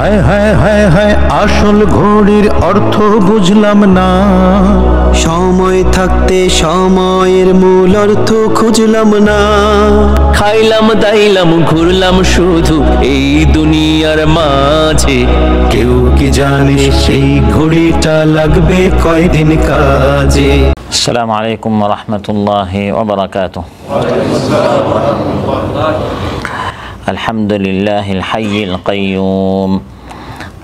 হায় হায় হায় হায় আসল ঘড়ির অর্থ বুঝলাম না, সময় থাকতে সময়ের মূল অর্থ খুঁজলাম না। খাইলাম দাইলাম ঘুরলাম শুধু এই দুনিয়ার মাঝে, কেউ কি জানে সেই ঘড়িটা লাগবে কয়দিন কাজে। السلام عليكم ورحمة الله وبركاته. الحمد لله الحي القيوم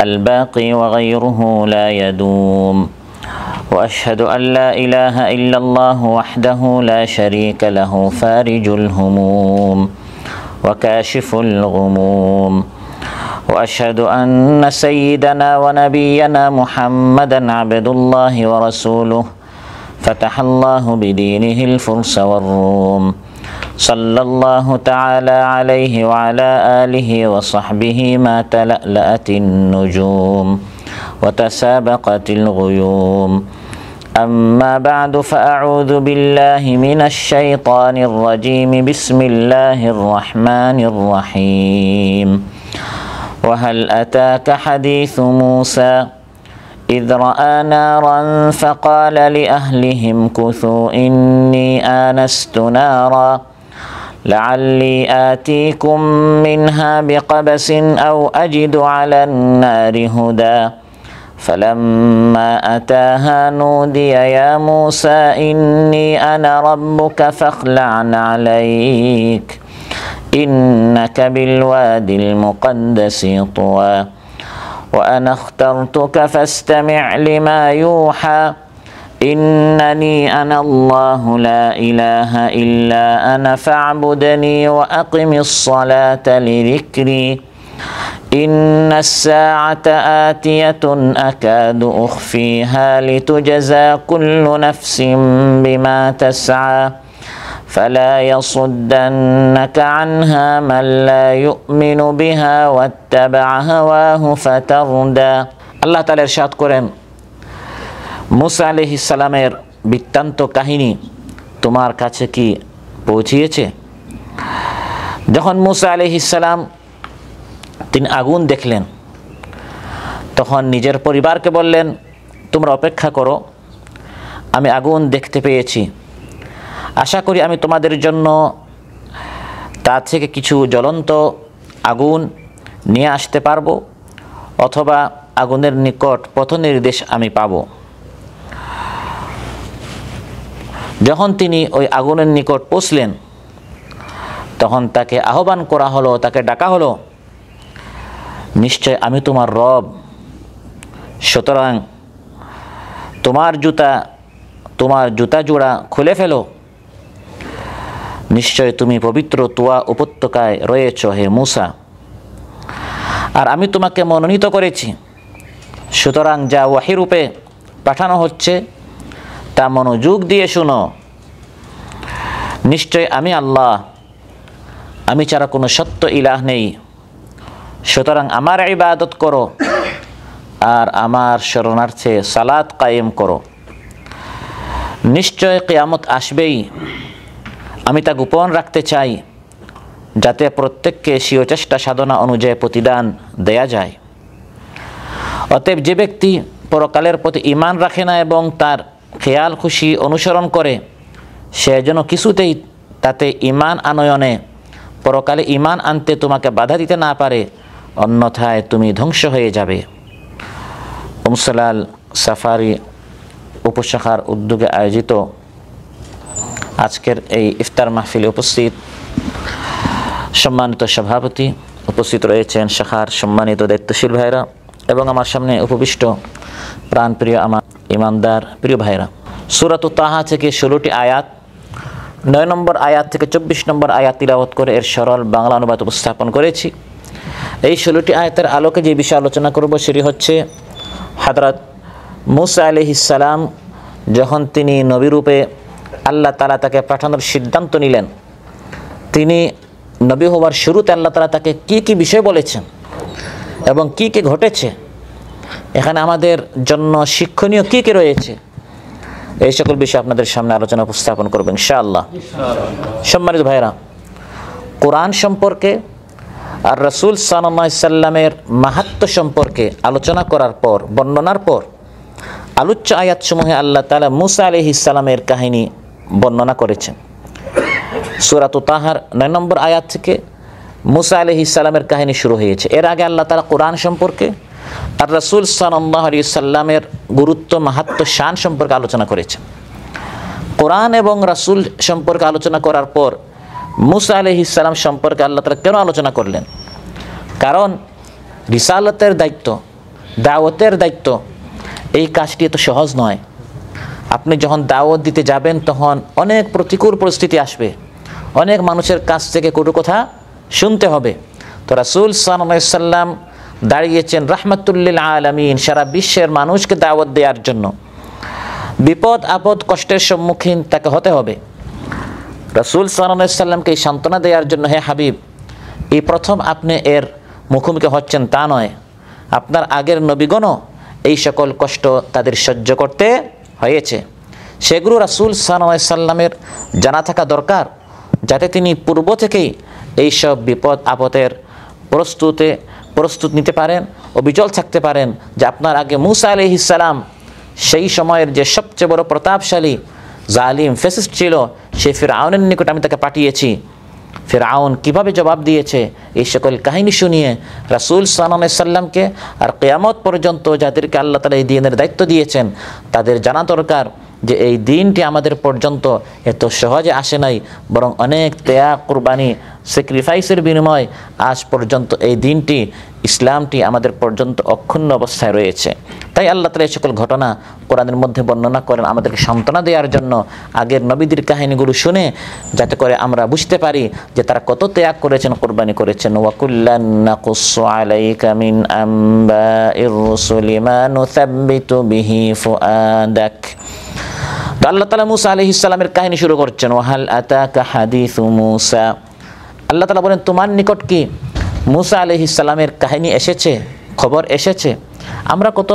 الباقي وغيره لا يدوم، وأشهد أن لا إله إلا الله وحده لا شريك له فارج الهموم وكاشف الغموم، وأشهد أن سيدنا ونبينا محمدا عبد الله ورسوله فتح الله بدينه الفرس والروم، صلى الله تعالى عليه وعلى آله وصحبه ما تلألأت النجوم وتسابقت الغيوم. أما بعد فأعوذ بالله من الشيطان الرجيم. بسم الله الرحمن الرحيم. وهل أتاك حديث موسى إذ رأى نارا فقال لأهلهم كثوا إني آنست نارا لعلي آتيكم منها بقبس أو أجد على النار هدى فلما أتاها نودي يا موسى إني أنا ربك فاخلع عليك إنك بالوادي المقدس طوى وأنا اخترتك فاستمع لما يوحى إنني أنا الله لا إله إلا أنا فاعبدني وأقم الصلاة لذكري إن الساعة آتية أكاد أخفيها لتجزى كل نفس بما تسعى فلا يصدنك عنها من لا يؤمن بها واتبع هواه فتردى. আল্লাহ তাআলা ইরশাদ করেন, মুসা আলাইহিস সালামের বৃত্তান্ত কাহিনী তোমার কাছে কি পৌঁছিয়েছে? যখন মুসা আলাইহিস সালাম তিনি আগুন দেখলেন, তখন নিজের পরিবারকে বললেন, তোমরা অপেক্ষা করো, আমি আগুন দেখতে পেয়েছি, আশা করি আমি তোমাদের জন্য তার থেকে কিছু জ্বলন্ত আগুন নিয়ে আসতে পারবো, অথবা আগুনের নিকট পথ নির্দেশ আমি পাব। যখন তিনি ওই আগুনের নিকট পৌঁছলেন, তখন তাকে আহ্বান করা হলো, তাকে ডাকা হলো, নিশ্চয় আমি তোমার রব, সুতরাং তোমার জুতা জোড়া খুলে ফেলো, নিশ্চয় তুমি পবিত্র তুয়া উপত্যকায় রয়েছ হে মুসা, আর আমি তোমাকে মনোনীত করেছি, সুতরাং যা ওয়াহী রূপে পাঠানো হচ্ছে তা মনোযোগ দিয়ে শুনো। নিশ্চয় আমি আল্লাহ, আমি ছাড়া কোনো সত্য ইলাহ নেই, সুতরাং আমার ইবাদত করো আর আমার শরণার্থে সালাত কায়েম করো। নিশ্চয় কিয়ামত আসবেই, আমি তা গোপন রাখতে চাই যাতে প্রত্যেককে স্বীয় চেষ্টা সাধনা অনুযায়ী প্রতিদান দেয়া যায়। অতএব যে ব্যক্তি পরকালের প্রতি ঈমান রাখে না এবং তার খেয়াল খুশি অনুসরণ করে, সে যেন কিছুতেই তাতে ঈমান আনয়নে, পরকালে ঈমান আনতে তোমাকে বাধা দিতে না পারে, অন্যথায় তুমি ধ্বংস হয়ে যাবে। উমসালাল সাফারি উপশাখার উদ্যোগে আয়োজিত আজকের এই ইফতার মাহফিলে উপস্থিত সম্মানিত সভাপতি, উপস্থিত রয়েছেন শাখার সম্মানিত দায়িত্বশীল ভাইরা এবং আমার সামনে উপবিষ্ট প্রাণপ্রিয় আমার ইমানদার প্রিয় ভাইরা। সূরাত তাহা থেকে 16টি আয়াত, 9 নম্বর আয়াত থেকে 24 নম্বর আয়াত তিলাওয়াত করে এর সরল বাংলা অনুবাদ উপস্থাপন করেছি। এই 16টি আয়াতের আলোকে যে বিষয় আলোচনা করব সেটি হচ্ছে হযরত মুসা আলাইহিস সালাম যখন তিনি নবীরূপে আল্লাহ তাআলা তাকে পাঠানোর সিদ্ধান্ত নিলেন, তিনি নবী হওয়ার শুরুতে আল্লাহ তাআলা তাকে কি কি বিষয় বলেছেন এবং কি কি ঘটেছে, এখানে আমাদের জন্য শিক্ষণীয় কি কি রয়েছে, এই সকল বিষয় আপনাদের সামনে আলোচনা উপস্থাপন করব ইনশাআল্লাহ। সম্মানিত ভাইরা, কোরআন সম্পর্কে আর রাসূল সাল্লাল্লাহু আলাইহি সাল্লামের মাহাত্ম্য সম্পর্কে আলোচনা করার পর, বর্ণনার পর আলোচ্য আয়াতসমূহে আল্লাহ তাআলা মুসা আলাইহিস সালামের কাহিনী বর্ণনা করেছেন। সূরা তাহার 9 নম্বর আয়াত থেকে মুসা আলাইহিস সালামের কাহিনী শুরু হয়েছে। এর আগে আল্লাহ তাআলা কোরআন সম্পর্কে আর রাসূল সাল্লাল্লাহু আলাইহি সাল্লামের গুরুত্ব, মাহাত্ম্য, শান সম্পর্কে আলোচনা করেছেন। কোরআন এবং রাসূল সম্পর্কে আলোচনা করার পর মুসা আলাইহিস সালাম সম্পর্কে আল্লাহ তাআলা কেন আলোচনা করলেন? কারণ রিসালাতের দায়িত্ব, দাওয়াতের দায়িত্ব, এই কাজটি এত সহজ নয়। আপনি যখন দাওয়াত দিতে যাবেন তখন অনেক প্রতিকূল পরিস্থিতি আসবে, অনেক মানুষের কাছ থেকে কটু কথা শুনতে হবে। তো রাসূল সাল্লাল্লাহু আলাইহি সাল্লাম দাঁড়িয়েছেন রাহমাতুল লিল আলামিন, সারা বিশ্বের মানুষকে দাওয়াত দেওয়ার জন্য। বিপদ আপদ কষ্টের সম্মুখীন তাকে হতে হবে। রাসূল সাল্লাল্লাহু আলাইহি সাল্লামকে সান্ত্বনা দেওয়ার জন্য, হে হাবিব, এই প্রথম আপনি এর মুখোমুখি হচ্ছেন তা নয়, আপনার আগের নবীগণও এই সকল কষ্ট তাদের সহ্য করতে হয়েছে। সেগুলো রাসূল সাল্লাল্লাহু আলাইহি সাল্লামের জানা থাকা দরকার, যাতে তিনি পূর্ব থেকেই এইসব বিপদ আপদের প্রস্তুত নিতে পারেন, অবিচল থাকতে পারেন যে আপনার আগে মুসা আলাইহিস সালাম সেই সময়ের যে সবচেয়ে বড় প্রতাপশালী জালিম ফ্যাসিস্ট ছিল, সেই ফিরআউনের নিকট আমি তাকে পাঠিয়েছি। ফিরআউন কিভাবে জবাব দিয়েছে, এই সকল কাহিনী শুনিয়ে রাসূল সাল্লাল্লাহু আলাইহি সাল্লামকে আর কিয়ামত পর্যন্ত যাদেরকে আল্লাহ তাআলা এই দ্বীনের দায়িত্ব দিয়েছেন তাদের জানা দরকার যে এই দিনটি আমাদের পর্যন্ত এত সহজে আসে নাই, বরং অনেক ত্যাগ, কুরবানি, স্যাক্রিফাইসের বিনিময় আজ পর্যন্ত এই দিনটি, ইসলামটি আমাদের পর্যন্ত অক্ষুণ্ণ অবস্থায় রয়েছে। তাই আল্লাহ তাআলা এই সকল ঘটনা কোরআনের মধ্যে বর্ণনা করেন আমাদেরকে সান্ত্বনা দেওয়ার জন্য, আগের নবীদের কাহিনীগুলো শুনে যাতে করে আমরা বুঝতে পারি যে তারা কত ত্যাগ করেছেন, কুরবানি করেছেন। ওয়া কুল্লান নাকুসু আলাইকা মিন আম্বাইর রুসুলি মা নুসাব্বিতু বিহি ফুআদাক। তো আল্লাহ তাআলা মুসা আলাইহিস সালামের কাহিনী শুরু করছেন। ওয়াহাল আতাকা হাদিসু মুসা, আল্লাহ তাআলা বলেন তোমার নিকট কি মুসা আলাইহিস সালামের কাহিনী এসেছে, খবর এসেছে? আমরা কত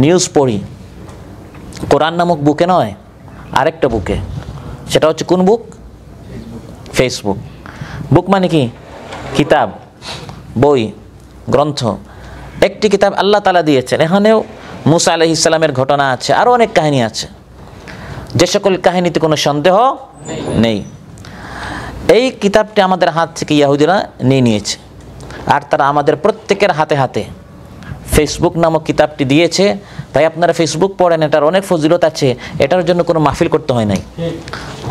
নিউজ পড়ি, কোরআন নামক বুকে নয়, আরেকটা বুকে। সেটা হচ্ছে কোন বুক? ফেসবুক। বুক মানে কি? কিতাব, বই, গ্রন্থ। একটি কিতাব আল্লাহ তাআলা দিয়েছেন, এখানেও মুসা আলাইহিস সালামের ঘটনা আছে, আরও অনেক কাহিনী আছে, যে সকল কাহিনীতে কোনো সন্দেহ নেই। এই কিতাবটি আমাদের হাত থেকে ইহুদিরা নিয়ে নিয়েছে, আর তারা আমাদের প্রত্যেকের হাতে হাতে ফেসবুক নামক কিতাবটি দিয়েছে। তাই আপনারা ফেসবুক পড়েন, এটার অনেক ফজিলত আছে, এটার জন্য কোনো মাহফিল করতে হয় নাই।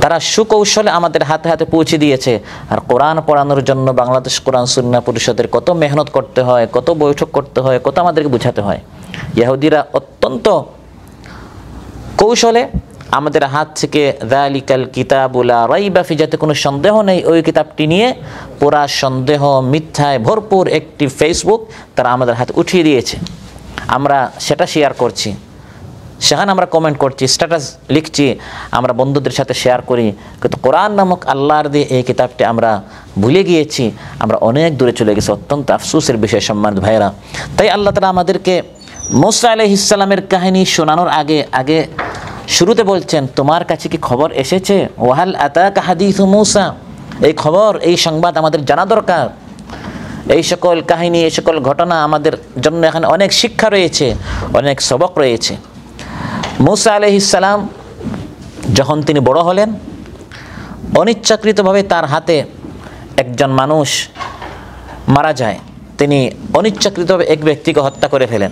তারা সুকৌশলে আমাদের হাতে হাতে পৌঁছে দিয়েছে। আর কোরআন পড়ানোর জন্য বাংলাদেশ কোরআন সুন্নাহ পরিষদের কত মেহনত করতে হয়, কত বৈঠক করতে হয়, কত আমাদেরকে বুঝাতে হয়। ইহুদিরা অত্যন্ত কৌশলে আমাদের হাত থেকে যালিকাল কিতাবু লা রাইবা ফি, যাতে কোনো সন্দেহ নেই, ওই কিতাবটি নিয়ে পুরা সন্দেহ, মিথ্যায় ভরপুর একটি ফেসবুক তারা আমাদের হাতে উঠিয়ে দিয়েছে। আমরা সেটা শেয়ার করছি, সেখানে আমরা কমেন্ট করছি, স্ট্যাটাস লিখছি, আমরা বন্ধুদের সাথে শেয়ার করি। কিন্তু কোরআন নামক আল্লাহর দিয়ে এই কিতাবটি আমরা ভুলে গিয়েছি, আমরা অনেক দূরে চলে গেছি। অত্যন্ত আফসোসের বিষয় সম্মানিত ভাইরা। তাই আল্লাহ তাআলা আমাদেরকে মুসা আলাইহিস সালামের কাহিনী শোনানোর আগে শুরুতে বলছেন তোমার কাছে কি খবর এসেছে? ওয়াহাল আতাকা হাদিসু মুসা, এই খবর, এই সংবাদ আমাদের জানা দরকার। এই সকল কাহিনী, এই সকল ঘটনা আমাদের জন্য এখানে অনেক শিক্ষা রয়েছে, অনেক সবক রয়েছে। মুসা আলাইহিস সালাম যখন তিনি বড় হলেন, অনিচ্ছাকৃতভাবে তার হাতে একজন মানুষ মারা যায়। তিনি অনিচ্ছাকৃতভাবে এক ব্যক্তিকে হত্যা করে ফেলেন।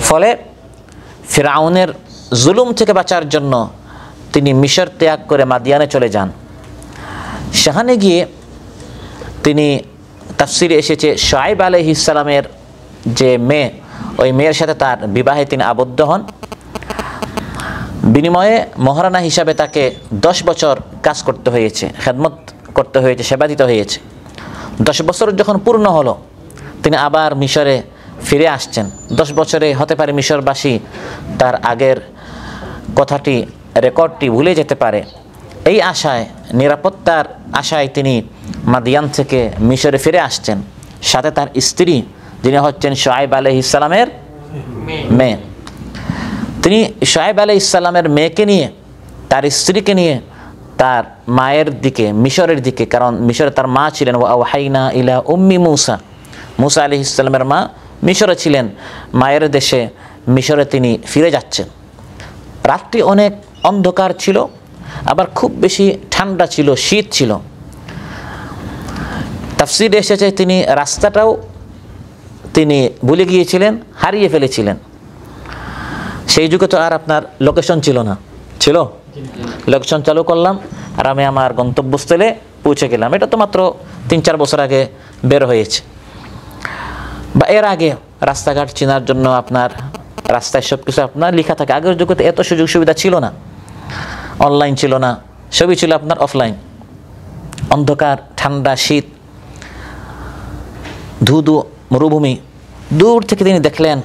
ফলে ফিরআউনের জুলুম থেকে বাঁচার জন্য তিনি মিশর ত্যাগ করে মাদিয়ানে চলে যান। সেখানে গিয়ে তিনি, তাফসিরে এসেছে, শুআয়ব আলাইহিস সালামের যে মেয়ে, ওই মেয়ের সাথে তার বিবাহে তিনি আবদ্ধ হন। বিনিময়ে মহারানা হিসাবে তাকে 10 বছর কাজ করতে হয়েছে, খেদমত করতে হয়েছে, সেবা দিতে হয়েছে। 10 বছর যখন পূর্ণ হলো, তিনি আবার মিশরে ফিরে আসছেন। 10 বছরে হতে পারে মিশরবাসী তার আগের কথাটি, রেকর্ডটি ভুলে যেতে পারে। এই আশায়, নিরাপত্তার আশায় তিনি মাদিয়ান থেকে মিশরে ফিরে আসছেন, সাথে তার স্ত্রী, যিনি হচ্ছেন শুআয়ব আলাইহিস সালামের মেয়ে। তিনি শুআয়ব আলাইহিস সালামের মেয়েকে নিয়ে, তার স্ত্রীকে নিয়ে তার মায়ের দিকে, মিশরের দিকে, কারণ মিশরে তার মা ছিলেন, ওয়া আওহাইনা ইলা উম্মি মুসা, মুসা আলাইহিস সালামের মা মিশরে ছিলেন, মায়ের দেশে মিশরে তিনি ফিরে যাচ্ছেন। রাতটি অনেক অন্ধকার ছিল, আবার খুব বেশি ঠান্ডা ছিল, শীত ছিল। তাফসীরে এসেছে তিনি রাস্তাটাও তিনি ভুলে গিয়েছিলেন, হারিয়ে ফেলেছিলেন। সেই যুগে তো আর আপনার লোকেশন ছিল না, ছিল? লোকেশন চালু করলাম আর আমি আমার গন্তব্যস্থলে পৌঁছে গেলাম। এটা তো মাত্র 3-4 বছর আগে বের হয়েছে, বা এর আগে রাস্তাঘাট চেনার জন্য আপনার রাস্তায় সব কিছু আপনার লেখা থাকে। আগের যুগে তো এত সুযোগ সুবিধা ছিল না, অনলাইন ছিল না, সবই ছিল আপনার অফলাইন। অন্ধকার, ঠান্ডা, শীত, ধুধু মরুভূমি। দূর থেকে তিনি দেখলেন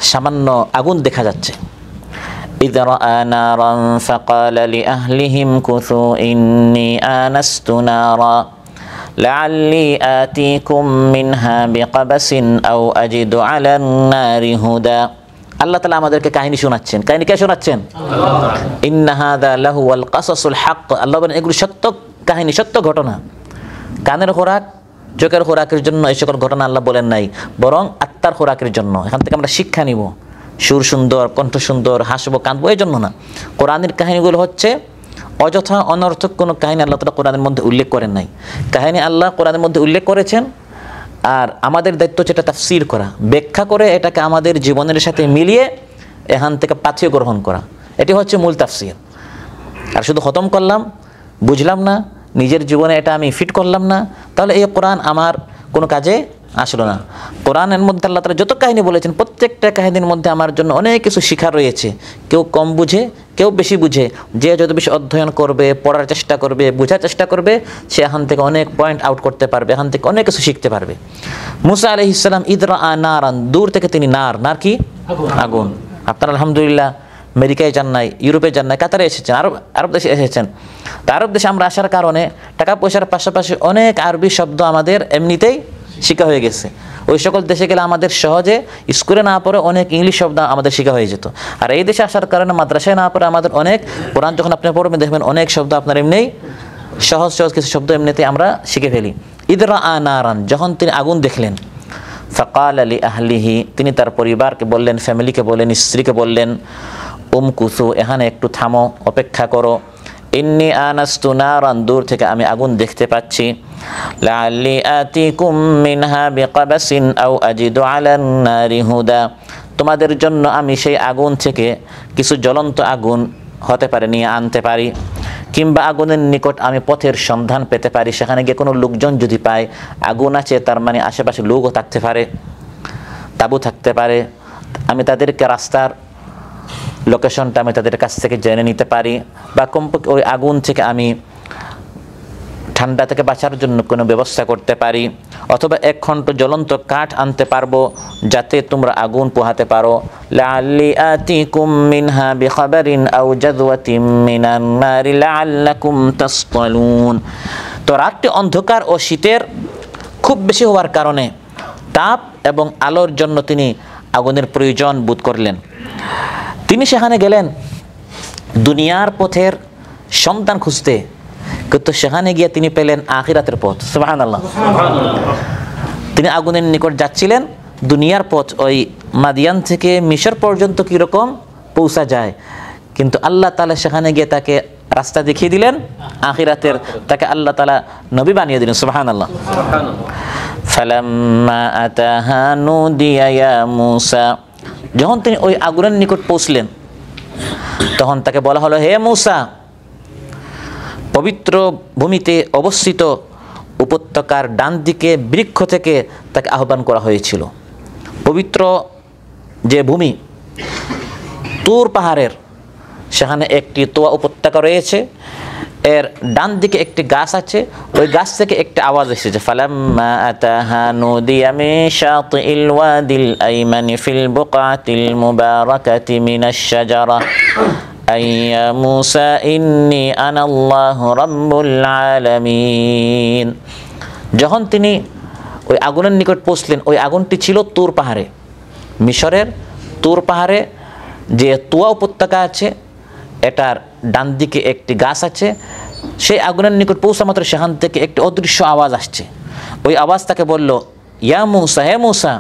সামান্য আগুন দেখা যাচ্ছে। إذ رأى نارا فقال لأهلهم كثوا إني آنست نارا لعلي آتيكم منها بقبس أو أجد على النار هدى। আল্লাহ তাআলা আমাদেরকে কাহিনী শোনাচ্ছেন। কাহিনী কে শোনাচ্ছেন? ইন্না হাযা লাহুয়াল কাসাসুল হক। আল্লাহ বলেন এগুলো সত্য কাহিনী, সত্য ঘটনা। কানের খোরাক, চোখের খোরাকের জন্য এই সকল ঘটনা আল্লাহ বলেন নাই, বরং আত্মার খোরাকের জন্য। এখান থেকে আমরা শিক্ষা নিব। সুর সুন্দর, কণ্ঠ সুন্দর, হাসবো, কাঁদবো, এই জন্য না। কোরআনের কাহিনীগুলো হচ্ছে অযথা অনর্থক কোনো কাহিনী আল্লাহ তাআলা কোরআনের মধ্যে উল্লেখ করেন নাই। কাহিনী আল্লাহ কোরআনের মধ্যে উল্লেখ করেছেন, আর আমাদের দায়িত্ব হচ্ছে এটা তাফসীর করা, ব্যাখ্যা করে এটাকে আমাদের জীবনের সাথে মিলিয়ে এখান থেকে পাথেয় গ্রহণ করা। এটি হচ্ছে মূল তাফসীর। আর শুধু খতম করলাম, বুঝলাম না, নিজের জীবনে এটা আমি ফিট করলাম না, তাহলে এই কোরআন আমার কোনো কাজে আসলো না। কোরআনের মধ্যে আল্লাহ তাআলা যত কাহিনী বলেছেন, প্রত্যেকটা কাহিনীর মধ্যে আমার জন্য অনেক কিছু শিক্ষা রয়েছে। কেউ কম বুঝে, কেউ বেশি বুঝে। যে যত বেশি অধ্যয়ন করবে, পড়ার চেষ্টা করবে, বোঝার চেষ্টা করবে, সে এখান থেকে অনেক পয়েন্ট আউট করতে পারবে, এখান থেকে অনেক কিছু শিখতে পারবে। মুসা আলাইহিস সালাম ইয রাআ নারান, দূর থেকে তিনি নার কি? আগুন। আপনারা আলহামদুলিল্লাহ আমেরিকায় যান নাই, ইউরোপে যান নাই, কাতারে এসেছেন, আরব দেশে এসেছেন। তা আরব দেশে আমরা আসার কারণে টাকা পয়সার পাশাপাশি অনেক আরবি শব্দ আমাদের এমনিতেই শিখা হয়ে গেছে। ওই সকল দেশে গেলে আমাদের সহজে স্কুলে না পড়ে অনেক ইংলিশ শব্দ আমাদের শেখা হয়ে যেত। আর এই দেশে আসার কারণে মাদ্রাসায় না পড়ে আমাদের অনেক কোরআন যখন আপনি পড়বেন দেখবেন অনেক শব্দ আপনার এমনিই সহজ সহজ কিছু শব্দ এমনিতেই আমরা শিখে ফেলি। ইয রাআ নারান, যখন তিনি আগুন দেখলেন, ফাকাল লি আহলিহি, তিনি তার পরিবারকে বললেন, ফ্যামিলিকে বললেন, স্ত্রীকে বললেন, উমকুসু, এখানে একটু থামো, অপেক্ষা করো। ইন্নী আনাস্তু নারান, দূর থেকে আমি আগুন দেখতে পাচ্ছি। লাআল্লি আতিকুম মিনহা বিকাবাসিন আও আজিদু আলান নারি হুদা, তোমাদের জন্য আমি সেই আগুন থেকে কিছু জ্বলন্ত আগুন হতে পারে নিয়ে আনতে পারি, কিংবা আগুনের নিকট আমি পথের সন্ধান পেতে পারি। সেখানে গিয়ে কোনো লোকজন যদি পায় আগুন আছে, তার মানে আশেপাশে লোকও থাকতে পারে, তাঁবু থাকতে পারে, আমি তাদেরকে রাস্তার লোকেশনটা আমি তাদের কাছ থেকে জেনে নিতে পারি, বা কমপক্ষে ওই আগুন থেকে আমি ঠান্ডা থেকে বাঁচার জন্য কোনো ব্যবস্থা করতে পারি, অথবা 1 খণ্ড জ্বলন্ত কাঠ আনতে পারবো যাতে তোমরা আগুন পোহাতে পারো। লাআল্লি আতিকুম মিনহা বিখাবারিন আও জাযওয়াতিন মিনান নারি লাআল্লাকুম তাসতালুন। তো রাতটি অন্ধকার ও শীতের খুব বেশি হওয়ার কারণে তাপ এবং আলোর জন্য তিনি আগুনের প্রয়োজন বোধ করলেন। তিনি সেখানে গেলেন দুনিয়ার পথের সন্ধান খুঁজতে, কিন্তু সেখানে গিয়ে তিনি পেলেন আখিরাতের পথ। সুবহানাল্লাহ। তিনি আগুনের নিকট যাচ্ছিলেন, দুনিয়ার পথ ওই মাদিয়ান থেকে মিশর পর্যন্ত কীরকম পৌঁছা যায়, কিন্তু আল্লাহ তাআলা সেখানে গিয়ে তাকে রাস্তা দেখিয়ে দিলেন আখিরাতের, তাকে আল্লাহ তাআলা নবী বানিয়ে দিলেন। সুবহানাল্লাহ। ফালাম্মা আতাহা নুদিয়া ইয়া মূসা, যখন তিনি ওই আগুনের নিকট পৌঁছলেন তখন তাকে বলা হলো, হে মূসা। পবিত্র ভূমিতে অবস্থিত উপত্যকার ডান দিকে বৃক্ষ থেকে তাকে আহ্বান করা হয়েছিল। পবিত্র যে ভূমি তুর পাহাড়ের, সেখানে একটি তোয়া উপত্যকা রয়েছে, এর ডান দিকে একটি গাছ আছে, ওই গাছ থেকে একটি আওয়াজ এসেছে, ফালাম্মা আতাহা নুদিয়া মিন শাতিল ওয়াদিল আইমানি ফিল বুকআতিল মুবারাকাতি মিনাশ শাজারা আইয়া মূসা ইন্নী আনাল্লাহু রাব্বুল আলামিন। যখন তিনি ওই আগুনের নিকট পৌঁছলেন, ওই আগুনটি ছিল তুর পাহাড়ে, মিশরের তুর পাহাড়ে যে তুয়া উপত্যকা আছে, এটার ডান দিকে একটি গাছ আছে, সেই আগুনের নিকট পৌঁছা মাত্র সেখান থেকে একটি অদৃশ্য আওয়াজ আসছে। ওই আওয়াজ তাকে বলল, ইয়া মূসা, হে মূসা,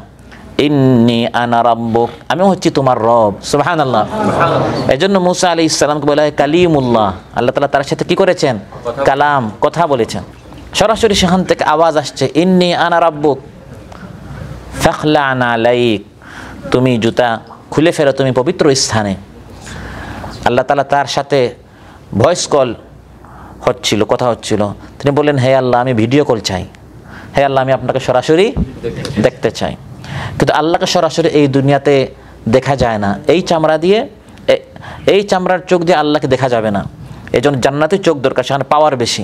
ইন্নী আনা রাব্বুক, আমি হচ্ছি তোমার রব। সুবহানাল্লাহ। এজন্য মূসা আলাইহিস সালামকে বলা হয় কালিমুল্লাহ। আল্লাহ তাআলা তার সাথে কি করেছেন? কালাম, কথা বলেছেন। সরাসরি সেখান থেকে আওয়াজ আসছে, ইন্নী আনা রাব্বুক ফাখলা'না আলাইক, তুমি জুতা খুলে ফেলো, তুমি পবিত্র স্থানে। আল্লাহ তাআলা তার সাথে ভয়েস কল হচ্ছিল, কথা হচ্ছিল। তিনি বললেন, হে আল্লাহ, আমি ভিডিও কল চাই, হে আল্লাহ, আমি আপনাকে সরাসরি দেখতে চাই। কিন্তু আল্লাহকে সরাসরি এই দুনিয়াতে দেখা যায় না। এই চামড়া দিয়ে, এই চামড়ার চোখ দিয়ে আল্লাহকে দেখা যাবে না। এই জন্য জান্নাতি চোখ দরকার, সেখানে পাওয়ার বেশি।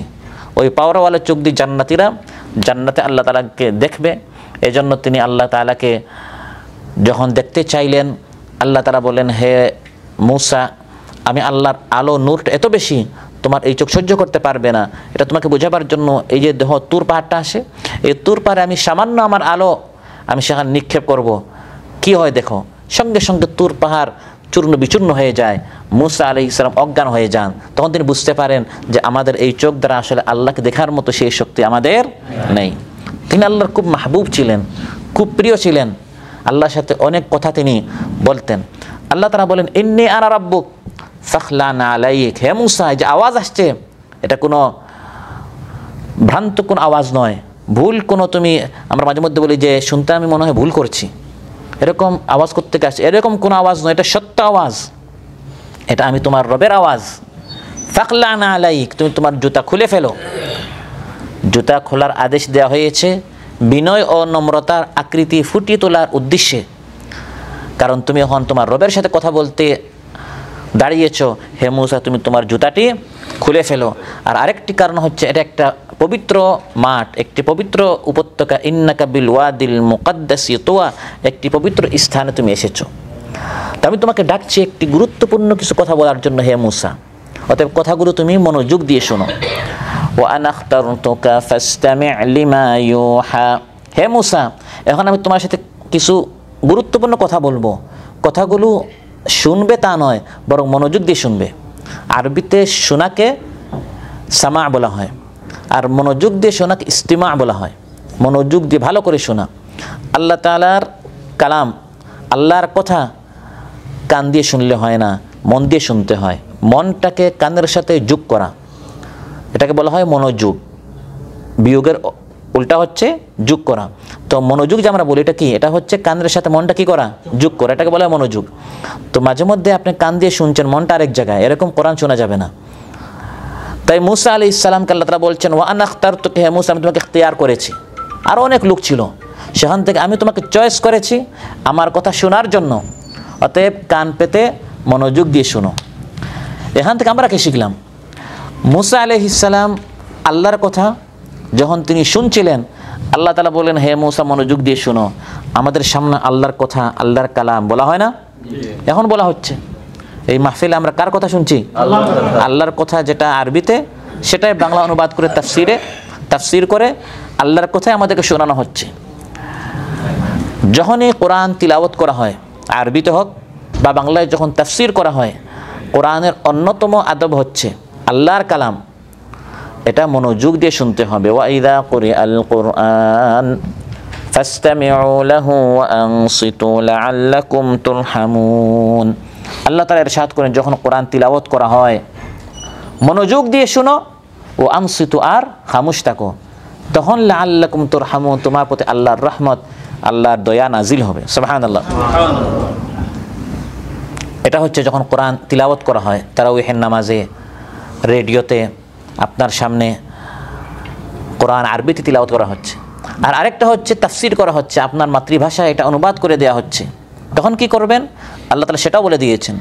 ওই পাওয়ারওয়ালা চোখ দিয়ে জান্নাতিরা জান্নাতে আল্লাহ তাআলাকে দেখবে। এই জন্য তিনি আল্লাহ তাআলাকে যখন দেখতে চাইলেন, আল্লাহ তাআলা বলেন, হে মূসা, আমি আল্লাহর আলো নূরটা এত বেশি, তোমার এই চোখ সহ্য করতে পারবে না। এটা তোমাকে বোঝাবার জন্য এই যে দেহ তুর পাহাড়টা আসে, এই তুর পাহাড়ে আমি সামান্য আমার আলো আমি সেখানে নিক্ষেপ করব, কি হয় দেখো। সঙ্গে সঙ্গে তুর পাহাড় চূর্ণ বিচূর্ণ হয়ে যায়। মূসা আলাইহিস সালাম অজ্ঞান হয়ে যান। তখন তিনি বুঝতে পারেন যে আমাদের এই চোখ দ্বারা আসলে আল্লাহকে দেখার মতো সেই শক্তি আমাদের নেই। তিনি আল্লাহর খুব মাহবুব ছিলেন, খুব প্রিয় ছিলেন। আল্লাহর সাথে অনেক কথা তিনি বলতেন। আল্লাহ তাআলা বলেন, ইন্নী আনা রাব্বুক ফাখলা'না আলাইক, হে মূসা, যে আওয়াজ আসছে এটা কোনো ভ্রান্ত কোনো আওয়াজ নয়, ভুল কোনো, তুমি আমরা মাঝে মধ্যে বলি যে শুনতে আমি মনে হয় ভুল করছি, এরকম আওয়াজ করতে আসছে, এরকম কোনো আওয়াজ নয়, এটা সত্য আওয়াজ, এটা আমি তোমার রবের আওয়াজ। ফাখলা'না আলাইক, তুমি তোমার জুতা খুলে ফেলো। জুতা খোলার আদেশ দেওয়া হয়েছে বিনয় ও নম্রতার আকৃতি ফুটিয়ে তোলার উদ্দেশ্যে। কারণ তুমি এখন তোমার রবের সাথে কথা বলতে দাঁড়িয়েছ, হে মূসা, তুমি তোমার জুতাটি খুলে ফেলো। আর আরেকটি কারণ হচ্ছে, এটা একটা পবিত্র মাঠ, একটি পবিত্র উপত্যকা, ইন্নাকা বিল ওয়াদিল মুকাদ্দাসি তুয়া, একটি পবিত্র স্থানে তুমি এসেছো। তো আমি তোমাকে ডাকছি একটি গুরুত্বপূর্ণ কিছু কথা বলার জন্য, হে মূসা, অতএব কথাগুলো তুমি মনোযোগ দিয়ে শোনো। ওয়া আনা আখতারতুকা ফাসতামি' লিমা ইউহা, হে মূসা, এখন আমি তোমার সাথে কিছু গুরুত্বপূর্ণ কথা বলবো। কথাগুলো শুনবে তা নয়, বরং মনোযোগ দিয়ে শুনবে। আরবিতে শোনাকে সামা বলা হয়, আর মনোযোগ দিয়ে শোনাকে ইস্তিমা বলা হয়। মনোযোগ দিয়ে ভালো করে শোনা। আল্লাহ তাআলার কালাম, আল্লাহর কথা কান দিয়ে শুনলে হয় না, মন দিয়ে শুনতে হয়। মনটাকে কানের সাথে যোগ করা, এটাকে বলা হয় মনোযোগ। বিয়োগের উল্টা হচ্ছে যোগ করা। তো মনোযোগ যে আমরা বলি, এটা কি? এটা হচ্ছে কানের সাথে মনটা কি করা? যোগ করা, এটাকে বলা হয় মনোযোগ। তো মাঝে মধ্যে আপনি কান দিয়ে শুনছেন, মনটা আরেক জায়গায়, এরকম কোরআন শোনা যাবে না। তাই মূসা আলাইহিস সালামকে আল্লাহ তাআলা বলছেন, ওয়া আনা আখতারতুকা, হে মূসা, আমি তোমাকে ইখতিয়ার করেছি। আরও অনেক লোক ছিল, সেখান থেকে আমি তোমাকে চয়েস করেছি আমার কথা শোনার জন্য। অতএব কান পেতে মনোযোগ দিয়ে শোনো। এখান থেকে আমরা কি শিখলাম? মূসা আলাইহিস সালাম আল্লাহর কথা যখন তিনি শুনছিলেন, আল্লাহ তাআলা বলেন, হে মূসা, মনোযোগ দিয়ে শোনো। আমাদের সামনে আল্লাহর কথা, আল্লাহর কালাম বলা হয় না? এখন বলা হচ্ছে। এই মাহফিলে আমরা কার কথা শুনছি? আল্লাহর কথা, যেটা আরবিতে, সেটাই বাংলা অনুবাদ করে তাফসির করে আল্লাহর কথাই আমাদেরকে শোনানো হচ্ছে। যখনই কোরআন তিলাওয়াত করা হয়, আরবিতে হোক বা বাংলায় যখন তাফসির করা হয়, কোরআনের অন্যতম আদব হচ্ছে আল্লাহর কালাম, এটা মনোযোগ দিয়ে শুনতে হবে। ওয়া ইযা কুরিআল কুরআন ফাসতামিউ লাহু ওয়া আনসিতু লাআল্লাকুম তুরহামুন। আল্লাহ তাআলা ইরশাদ করেন, যখন কোরআন তিলাওয়াত করা হয় মনোযোগ দিয়ে শুনো, ও আনসিতু, আর খামোশ থাকো, তখন লাআল্লাকুম তুরহামুন, তোমার প্রতি আল্লাহর রহমত, আল্লাহর দয়া নাজিল হবে। সুবহানাল্লাহ। এটা হচ্ছে যখন কোরআন তিলাওয়াত করা হয়, তারাউহির নামাজে, রেডিওতে আপনার সামনে কোরআন আরবিতে তিলাওয়াত করা হচ্ছে। আর আরেকটা হচ্ছে তাফসির করা হচ্ছে, আপনার মাতৃভাষায় এটা অনুবাদ করে দেওয়া হচ্ছে। তখন কি করবেন? আল্লাহ তাআলা সেটাও বলে দিয়েছেন,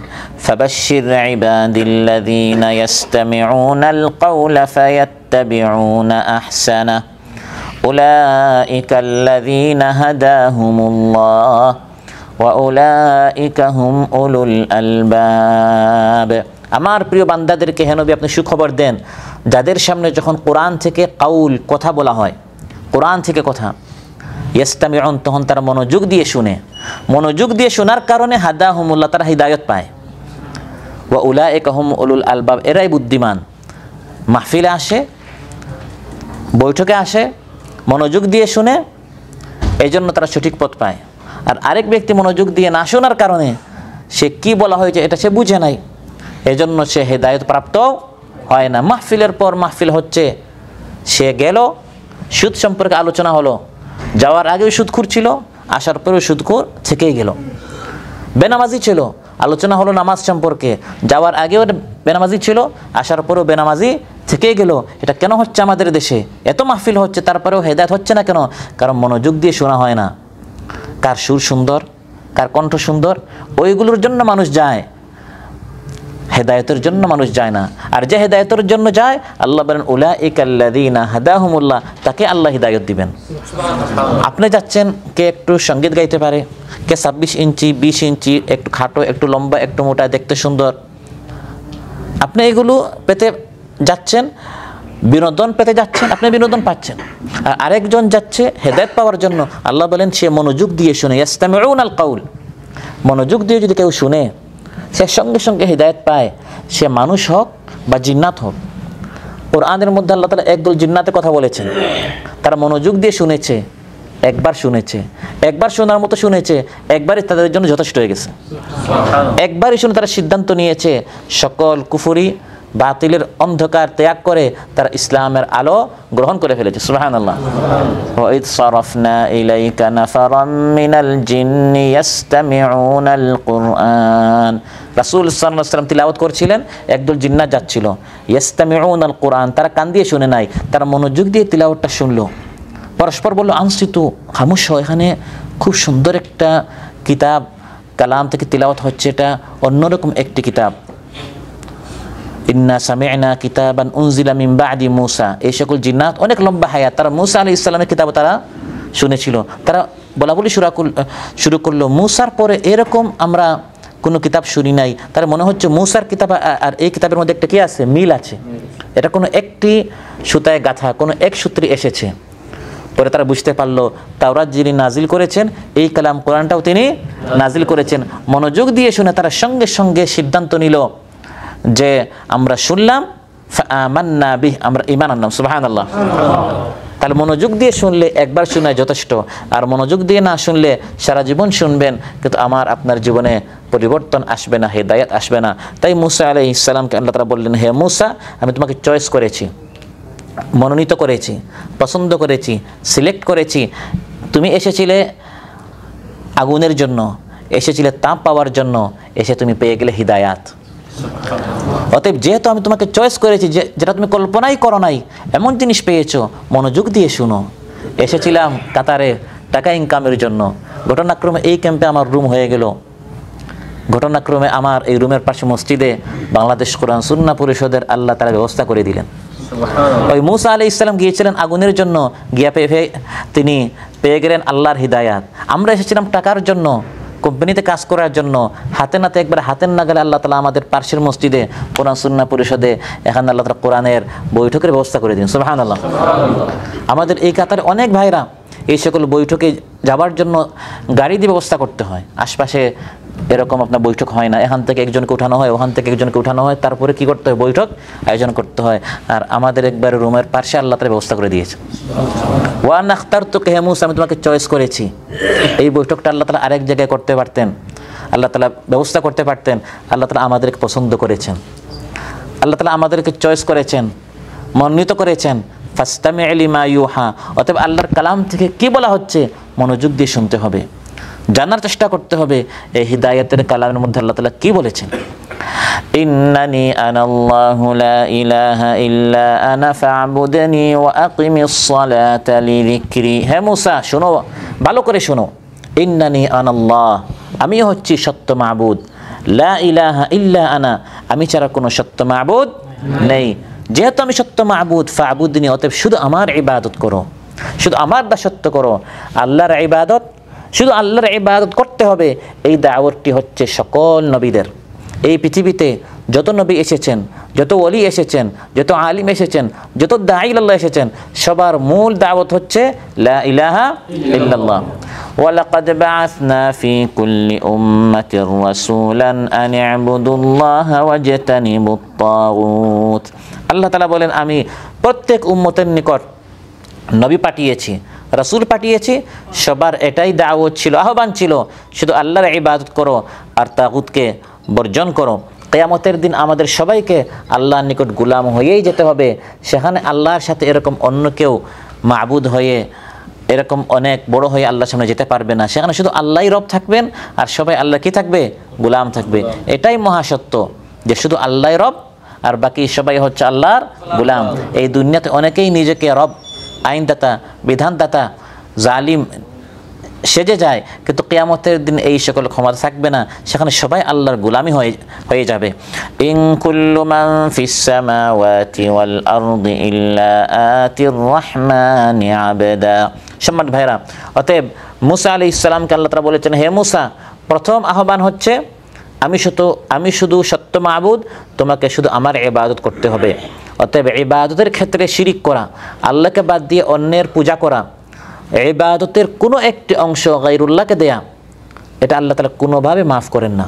ফাবাশশির ইবাদিল্লাযীনা ইসতামিউনাল কাওলা ফায়াত্তাবিউনা আহসানা উলাইকাল্লাযীনা হাদাহুমুল্লাহ ওয়া উলাইকা হুম উলুল আলবাব। আমার প্রিয় বান্দাদেরকে হে নবী আপনি সুখবর দেন, যাদের সামনে যখন কোরআন থেকে কাউল, কথা বলা হয়, কোরআন থেকে কথা, ইস্তামিউন, তখন তারা মনোযোগ দিয়ে শুনে। মনোযোগ দিয়ে শোনার কারণে হাদাহুমুল্লাহ, তারা হিদায়ত পায়। ওয়া উলাইকা হুম উলুল আলবাব, এরাই বুদ্ধিমান। মাহফিলে আসে, বৈঠকে আসে, মনোযোগ দিয়ে শুনে, এই জন্য তারা সঠিক পথ পায়। আর আরেক ব্যক্তি মনোযোগ দিয়ে না শোনার কারণে সে কি বলা হয়েছে এটা সে বুঝে নাই, এজন্য সে হেদায়েত প্রাপ্ত হয় না। মাহফিলের পর মাহফিল হচ্ছে, সে গেল, সুদ সম্পর্কে আলোচনা হলো, যাওয়ার আগেও সুদখোর ছিল, আসার পরেও সুদখোর থেকেই গেল। বেনামাজি ছিল, আলোচনা হলো নামাজ সম্পর্কে, যাওয়ার আগেও বেনামাজি ছিল, আসার পরেও বেনামাজি থেকেই গেল। এটা কেন হচ্ছে আমাদের দেশে? এত মাহফিল হচ্ছে তারপরেও হেদায়েত হচ্ছে না কেন? কারণ মনোযোগ দিয়ে শোনা হয় না। কার সুর সুন্দর, কার কণ্ঠ সুন্দর, ওইগুলোর জন্য মানুষ যায়, হেদায়েতের জন্য মানুষ যায় না। আর যে হেদায়েতের জন্য যায়, আল্লাহ বলেন উলাইকাল্লাযীনা হাদাহুমুল্লাহ, তাকে আল্লাহ হিদায়াত দিবেন। আপনি যাচ্ছেন, কে একটু সঙ্গীত গাইতে পারে, কে 26 ইঞ্চি 20 ইঞ্চি, একটু খাটো, একটু লম্বা, একটু মোটা, দেখতে সুন্দর, আপনি এগুলো পেতে যাচ্ছেন, বিনোদন পেতে যাচ্ছেন, আপনি বিনোদন পাচ্ছেন। আর আরেকজন যাচ্ছে হেদায়েত পাওয়ার জন্য, আল্লাহ বলেন সে মনোযোগ দিয়ে শুনে, ইয়াস্তামিউনাল কাউল, মনোযোগ দিয়ে যদি কেউ শুনে, সে সঙ্গে সঙ্গে হিদায়াত পায়, সে মানুষ হোক বা জিন্নাত হোক। কোরআনের মধ্যে আল্লাহ তাআলা একদল জিন্নাতের কথা বলেছেন, তারা মনোযোগ দিয়ে শুনেছে, একবার শুনেছে, একবার শোনার মতো শুনেছে, একবারই তাদের জন্য যথেষ্ট হয়ে গেছে। একবারই শুনে তারা সিদ্ধান্ত নিয়েছে, সকল কুফরি বাতিলের অন্ধকার ত্যাগ করে তারা ইসলামের আলো গ্রহণ করে ফেলেছে। সুবহানাল্লাহ। ওয়া ইয সারাফনা ইলাইকা নাফারাম মিনাল জিন্নি ইয়াস্তামিউনাল কুরআন, রাসূল সাল্লাল্লাহু আলাইহি ওয়াসাল্লাম তিলাওয়াত করছিলেন, একদল জিন্নাত যাচ্ছিল, ইয়াস্তামিউনাল কুরআন, তারা কান দিয়ে শুনে নাই, তারা মনোযোগ দিয়ে তিলাওয়াতটা শুনলো। পরস্পর বলল, আনসিতু, খামোশ হও, এখানে খুব সুন্দর একটা কিতাব কালাম থেকে তিলাওয়াত হচ্ছে, এটা অন্যরকম একটি কিতাব। ইন্না সামি'না কিতাবান উনজিলা মিন বা'দি মূসা, এই সকল জিন্নাত অনেক লম্বা হায়াত, তারা মূসা আলাইহিস সালামের কিতাব তারা শুনেছিল। তারা বলাবলি শুরু করলো, মূসার পরে এরকম আমরা কোনো কিতাব শুনি নাই। তার মনে হচ্ছে মূসার কিতাব আর এই কিতাবের মধ্যে একটা কি আছে, মিল আছে, এটা কোনো একটি সুতায় গাঁথা, কোনো এক সূত্রে এসেছে। পরে তারা বুঝতে পারলো তাওরাত যিনি নাজিল করেছেন, এই কালাম কোরআনটাও তিনি নাজিল করেছেন। মনোযোগ দিয়ে শুনে তারা সঙ্গে সঙ্গে সিদ্ধান্ত নিল যে আমরা শুনলাম, ফাআমান্না বিহি, আমরা ঈমান আনলাম। সুবহানাল্লাহ। তাহলে মনোযোগ দিয়ে শুনলে একবার শোনায় যথেষ্ট, আর মনোযোগ দিয়ে না শুনলে সারা জীবন শুনবেন, কিন্তু আমার আপনার জীবনে পরিবর্তন আসবে না, হেদায়েত আসবে না। তাই মূসা আলাইহিস সালামকে আল্লাহ তাআলা বললেন, হে মূসা, আমি তোমাকে চয়েস করেছি, মনোনীত করেছি, পছন্দ করেছি, সিলেক্ট করেছি। তুমি এসেছিলে আগুনের জন্য, এসেছিলে তাপ পাওয়ার জন্য, এসে তুমি পেয়ে গেলে হিদায়াত। অতএব যেহেতু আমি তোমাকে চয়েস করেছি, যেটা তুমি কল্পনাই করো নাই, এমন জিনিস পেয়েছো, মনোযোগ দিয়ে শুনো। এসেছিলাম কাতারে টাকা ইনকামের জন্য, ঘটনাক্রমে এই ক্যাম্পে আমার রুম হয়ে গেল, ঘটনাক্রমে আমার এই রুমের পাশে মসজিদে বাংলাদেশ কোরআন সুন্নাহ পরিষদের আল্লাহ তাআলা ব্যবস্থা করে দিলেন। ওই মূসা আলাইহিস সালাম গিয়েছিলেন আগুনের জন্য, গিয়া তিনি পেয়ে গেলেন আল্লাহর হিদায়াত। আমরা এসেছিলাম টাকার জন্য, কোম্পানিতে কাজ করার জন্য, হাতে নাতে একবার হাতের নাগালে আল্লাহ তাআলা আমাদের পার্শ্বের মসজিদে কোরআন সুন্নাহ পরিষদে এখানে আল্লাহ তাআলা কোরআনের বৈঠকের ব্যবস্থা করে দিন। সুবহানাল্লাহ। আমাদের এই কাতারে অনেক ভাইরা এই সকল বৈঠকে যাবার জন্য গাড়ি দিয়ে ব্যবস্থা করতে হয়। আশপাশে এরকম আপনার বৈঠক হয় না, এখান থেকে একজনকে উঠানো হয়, ওখান থেকে একজনকে উঠানো হয়, তারপরে কি করতে হয়, বৈঠক আয়োজন করতে হয়। আর আমাদের একবার রুমের পাশে আল্লাহ তাআলা ব্যবস্থা করে দিয়েছে। ওয়া নাখতারতুকা হে মূসা, আমি তোমাকে চয়েস করেছি। এই বৈঠকটা আল্লাহ তাআলা আরেক জায়গায় করতে পারতেন, আল্লাহ তাআলা ব্যবস্থা করতে পারতেন। আল্লাহ তাআলা আমাদেরকে পছন্দ করেছেন, আল্লাহ তাআলা আমাদেরকে চয়েস করেছেন, মনোনীত করেছেন। ফাসতামি' লিমা ইউহা, অতএব আল্লাহর কালাম থেকে কি বলা হচ্ছে মনোযোগ দিয়ে শুনতে হবে, জানার চেষ্টা করতে হবে এই হিদায়াতের কালামের মধ্যে আল্লাহ তাআলা কি বলেছেন। ইন্নানি আনাল্লাহু লা ইলাহা ইল্লা আনা ফা'বুদনি ওয়া আকিমিস সালাতা লিযিকরি। হে মূসা শোনো, ভালো করে শোনো। ইন্নানি আনাল্লাহ, আমি হচ্ছি সত্য মাবুদ। লা ইলাহা ইল্লা আনা, আমি ছাড়া কোনো সত্য মাবুদ নেই। যেহেতু আমি সত্য মাবুদ, ফা'বুদনি, অতএব শুধু আমার ইবাদত করো, শুধু আমার দাসত্ব করো। আল্লাহর ইবাদত, শুধু আল্লাহর ইবাদত করতে হবে। এই দাওয়াতটি হচ্ছে সকল নবীদের। এই পৃথিবীতে যত নবী এসেছেন, যত ওলি এসেছেন, যত আলিম এসেছেন, যত দাঈ আল্লাহ এসেছেন, সবার মূল দাওয়াত হচ্ছে লা ইলাহা ইল্লাল্লাহ। ওয়ালাকাদ বাআসনা ফি কুল্লি উম্মাতির রাসূলান আন ইবুদুল্লাহা ওয়াজতানিবুত তাগুত। আল্লাহ তাআলা বলেন, আমি প্রত্যেক উম্মতের নিকট নবী পাঠিয়েছি, রাসূল পাঠিয়েছি, সবার এটাই দাওয়াত ছিল, আহ্বান ছিল, শুধু আল্লাহর ইবাদত করো আর তাগুতকে বর্জন করো। কিয়ামতের দিন আমাদের সবাইকে আল্লাহর নিকট গোলাম হয়েই যেতে হবে। সেখানে আল্লাহর সাথে এরকম অন্য কেউ মাবুদ হয়ে, এরকম অনেক বড় হয়ে আল্লাহর সামনে যেতে পারবে না। সেখানে শুধু আল্লাহই রব থাকবেন আর সবাই আল্লাহ কি থাকবে? গোলাম থাকবে। এটাই মহাসত্য, যে শুধু আল্লাহই রব আর বাকি সবাই হচ্ছে আল্লাহর গোলাম। এই দুনিয়াতে অনেকেই নিজেকে রব, আইনদাতা, বিধানদাতা, জালিম সেজে যায়, কিন্তু কিয়ামতের দিন এই সকল ক্ষমতা থাকবে না। সেখানে সবাই আল্লাহর গোলামি হয়ে যাবে। ইন কুল্লু মান ফিস সামাওয়াতি ওয়াল আরদি ইল্লা আতির রাহমানি আবদা। সম্মানিত ভাইরা, অতএব মুসা আলাইহিস সালামকে আল্লাহ তাআলা বলেছেন, হে মুসা, প্রথম আহ্বান হচ্ছে আমি শুধু সত্য মাবুদ, তোমাকে শুধু আমার ইবাদত করতে হবে। অতএব ইবাদতের ক্ষেত্রে শিরিক করা, আল্লাহকে বাদ দিয়ে অন্যের পূজা করা, ইবাদতের কোনো একটি অংশ গায়রুল্লাহকে দেয়া, এটা আল্লাহ তাআলা কোনোভাবে মাফ করেন না,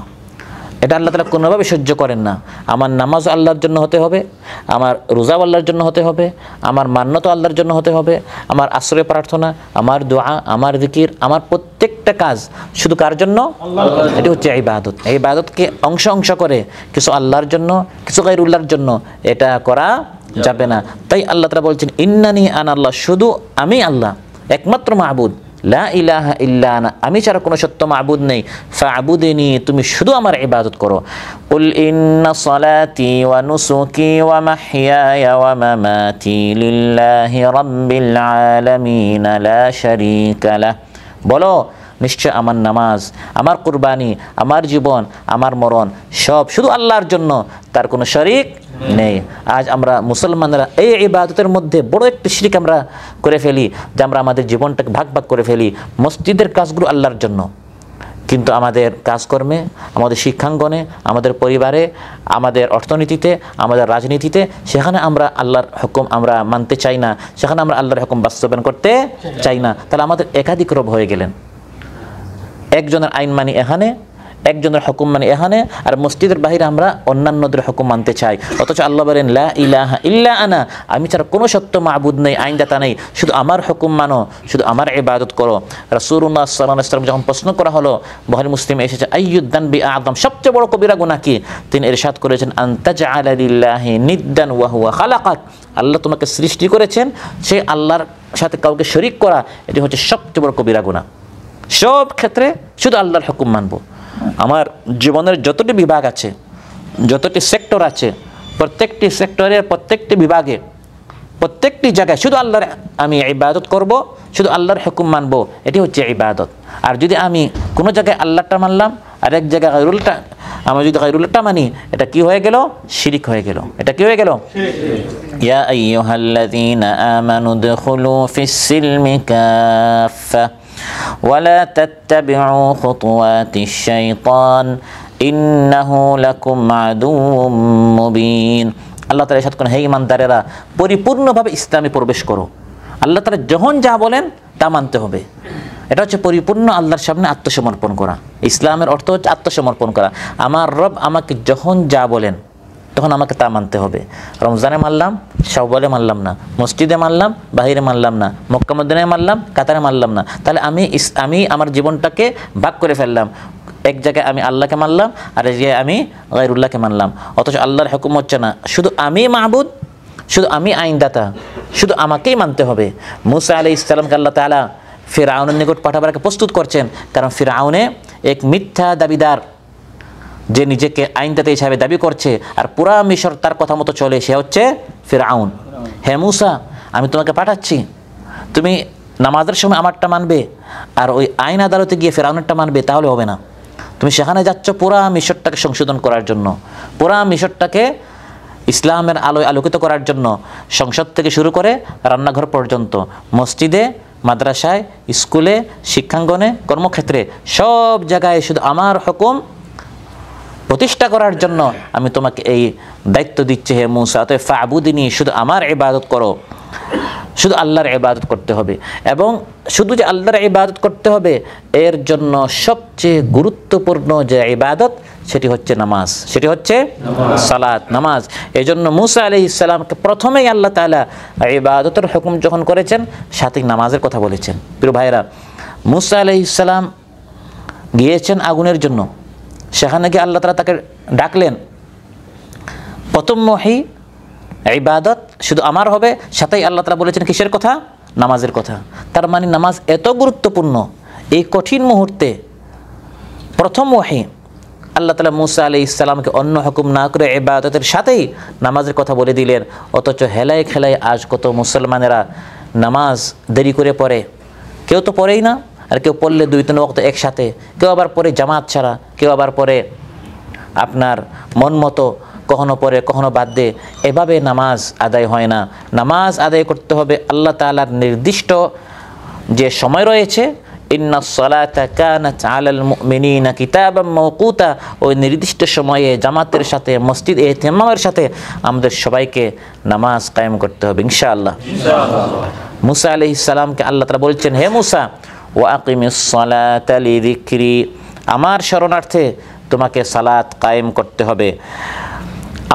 এটা আল্লাহ তাআলা কোনোভাবে সহ্য করেন না। আমার নামাজ আল্লাহর জন্য হতে হবে, আমার রোজা আল্লাহর জন্য হতে হবে, আমার মান্যত আল্লাহর জন্য হতে হবে, আমার আশ্রয় প্রার্থনা, আমার দোয়া, আমার জিকির, আমার প্রত্যেকটা কাজ শুধু কার জন্য? এটি হচ্ছে ইবাদত। এই ইবাদতকে অংশ অংশ করে কিছু আল্লাহর জন্য, কিছু গায়রুল্লাহর জন্য, এটা করা যাবে না। তাই আল্লাহ তাআলা বলছেন, ইন্নানি আনা আল্লাহ, শুধু আমি আল্লাহ, একমাত্র মাবুদ, লা ইলাহা ইল্লা আনা, আমি ছাড়া কোনো সত্য মাবুদ নেই। ফা'বুদনি, তুমি শুধু আমার ইবাদত করো। কুল ইন্না সালাতি ওয়া নুসুকি ওয়া মাহইয়ায়া ওয়া মামাতি লিল্লাহি রাব্বিল আলামিন লা শারীকা লাহ। বলো, নিশ্চয় আমার নামাজ, আমার কুরবানি, আমার জীবন, আমার মরণ সব শুধু আল্লাহর জন্য, তার কোনো শরীক নেই। আজ আমরা মুসলমানরা এই ইবাদতের মধ্যে বড় একটি শিরক আমরা করে ফেলি, যে আমরা আমাদের জীবনটাকে ভাগ ভাগ করে ফেলি। মসজিদের কাজগুলো আল্লাহর জন্য, কিন্তু আমাদের কাজকর্মে, আমাদের শিক্ষাঙ্গনে, আমাদের পরিবারে, আমাদের অর্থনীতিতে, আমাদের রাজনীতিতে, সেখানে আমরা আল্লাহর হুকুম আমরা মানতে চাই না, সেখানে আমরা আল্লাহর হুকুম বাস্তবায়ন করতে চাই না। তাহলে আমাদের একাধিক রব হয়ে গেলেন। একজনের আইন মানি এখানে, একজনের হুকুম মানি এখানে, আর মসজিদের বাহিরে আমরা অন্যান্যদের হুকুম মানতে চাই। অথচ আল্লাহ বলেন, লা ইলাহা ইল্লা আনা, আমি ছাড়া কোনো সত্য মাবুদ নেই, আইনদাতা নেই, শুধু আমার হুকুম মানো, শুধু আমার ইবাদত করো। রাসূলুল্লাহ সাল্লাল্লাহু আলাইহি ওয়াসাল্লাম যখন প্রশ্ন করা হলো, বুখারী মুসলিমে এসেছে, আইয়ুদ দানবি আযম, সবচেয়ে বড় কবিরা গুনাহ কি? তিনি ইরশাদ করেছেন, আনতাজআলা লিল্লাহি নিদ্দান ওয়া হুয়া খালাকাক, আল্লাহ তোমাকে সৃষ্টি করেছেন, সেই আল্লাহর সাথে কাউকে শরীক করা, এটি হচ্ছে সবচেয়ে বড় কবিরা গুনাহ। সব ক্ষেত্রে শুধু আল্লাহর হুকুম মানব। আমার জীবনের যতটি বিভাগ আছে, যতটি সেক্টর আছে, প্রত্যেকটি সেক্টরের প্রত্যেকটি বিভাগে, প্রত্যেকটি জায়গায় শুধু আল্লাহর আমি ইবাদত করব, শুধু আল্লাহর হুকুম মানব, এটি হচ্ছে ইবাদত। আর যদি আমি কোনো জায়গায় আল্লাহটা মানলাম আর এক জায়গায় গায়রুল্লাহটা, আমি যদি গায়রুল্লাহটা মানি, এটা কি হয়ে গেল? শিরিক হয়ে গেল। এটা কি হয়ে গেল? ইয়া আইয়ুহাল্লাযীনা আমানু দুখুলু ফিস-সিলমি কাফা ওয়ালা তাত্তাবিউ খুতুওয়াতিশ শাইতান ইন্নাহু লাকুম আদুউম মুবিন। আল্লাহ তাআলা ইরশাদ করেন, হে ঈমানদারেরা, পরিপূর্ণভাবে ইসলামে প্রবেশ করো। আল্লাহ তাআলা যখন যা বলেন তা মানতে হবে। এটা হচ্ছে পরিপূর্ণ আল্লাহর সামনে আত্মসমর্পণ করা। ইসলামের অর্থ হচ্ছে আত্মসমর্পণ করা। আমার রব আমাকে যখন যা বলেন তখন আমাকে তা মানতে হবে। রমজানে মানলাম, শাওয়ালে মানলাম না, মসজিদে মানলাম, বাহিরে মানলাম না, মক্কা মদিনায় মানলাম, কাতারে মানলাম না, তাহলে আমি আমার জীবনটাকে ভাগ করে ফেললাম। এক জায়গায় আমি আল্লাহকে মানলাম, আর এক জায়গায় আমি গায়রুল্লাহকে মানলাম। অথচ আল্লাহর হুকুম হচ্ছে না, শুধু আমি মাহবুদ, শুধু আমি আইনদাতা, শুধু আমাকেই মানতে হবে। মুসা আলাইহিস সালামকে আল্লাহ তাআলা ফিরআউনের নিকট পাঠাবার প্রস্তুত করছেন, কারণ ফিরআউনে এক মিথ্যা দাবিদার, যে নিজেকে আইনদাতা হিসাবে দাবি করছে আর পুরা মিশর তার কথা মতো চলে, সে হচ্ছে ফিরআউন। হে মুসা, আমি তোমাকে পাঠাচ্ছি, তুমি নামাজের সময় আমারটা মানবে আর ওই আইন আদালতে গিয়ে ফিরআউনেরটা মানবে, তাহলে হবে না। তুমি সেখানে যাচ্ছ পুরা মিশরটাকে সংশোধন করার জন্য, পুরা মিশরটাকে ইসলামের আলোয় আলোকিত করার জন্য, সংসদ থেকে শুরু করে রান্নাঘর পর্যন্ত, মসজিদে, মাদ্রাসায়, স্কুলে, শিক্ষাঙ্গনে, কর্মক্ষেত্রে, সব জায়গায় শুধু আমার হুকুম প্রতিষ্ঠা করার জন্য আমি তোমাকে এই দায়িত্ব দিচ্ছি হে মূসা, অতএব ফাবুদিনী, শুধু আমার ইবাদত করো, শুধু আল্লাহর ইবাদত করতে হবে। এবং শুধু যে আল্লাহর ইবাদত করতে হবে, এর জন্য সবচেয়ে গুরুত্বপূর্ণ যে ইবাদত সেটি হচ্ছে নামাজ, সেটি হচ্ছে সালাত, নামাজ। এই জন্য মূসা আলাইহিস সালামকে প্রথমেই আল্লাহ তাআলা ইবাদতের হুকুম যখন করেছেন, সাথে নামাজের কথা বলেছেন। প্রিয় ভাইরা, মূসা আলাইহিস সালাম গিয়েছেন আগুনের জন্য, সেখানে গিয়ে আল্লাহ তাআলা তাকে ডাকলেন। প্রথম ওহী ইবাদত শুধু আমার হবে, সাথেই আল্লাহ তাআলা বলেছেন কিসের কথা? নামাজের কথা। তার মানে নামাজ এত গুরুত্বপূর্ণ, এই কঠিন মুহূর্তে প্রথম ওহী আল্লাহ তাআলা মূসা আলাইহিস সালামকে অন্য হুকুম না করে ইবাদতের সাথেই নামাজের কথা বলে দিলেন। অথচ হেলায় খেলায় আজ কত মুসলমানেরা নামাজ দেরি করে পড়ে, কেউ তো পড়েই না, আর কেউ পড়লে 2-3 ওয়াক্ত একসাথে, কেউ আবার পড়ে জামাত ছাড়া, কেউ আবার পড়ে আপনার মন মতো, কখনো পড়ে কখনো বাদ দে। এভাবে নামাজ আদায় হয় না। নামাজ আদায় করতে হবে আল্লাহ তাআলার নির্দিষ্ট যে সময় রয়েছে, ইন্নাস সালাতা কানাত আলাল মুমিনিনা কিতাবাম মাওকুতা, ওই নির্দিষ্ট সময়ে জামাতের সাথে, মসজিদ ইহতিমামের সাথে আমাদের সবাইকে নামাজ কায়েম করতে হবে ইনশাআল্লাহ। মূসা আলাইহিস সালামকে আল্লাহ তাআলা বলছেন, হে মূসা, ওয়া আকিমিস সালাতা লিযিকরি, আমার শরণার্থে তোমাকে সালাত কায়েম করতে হবে।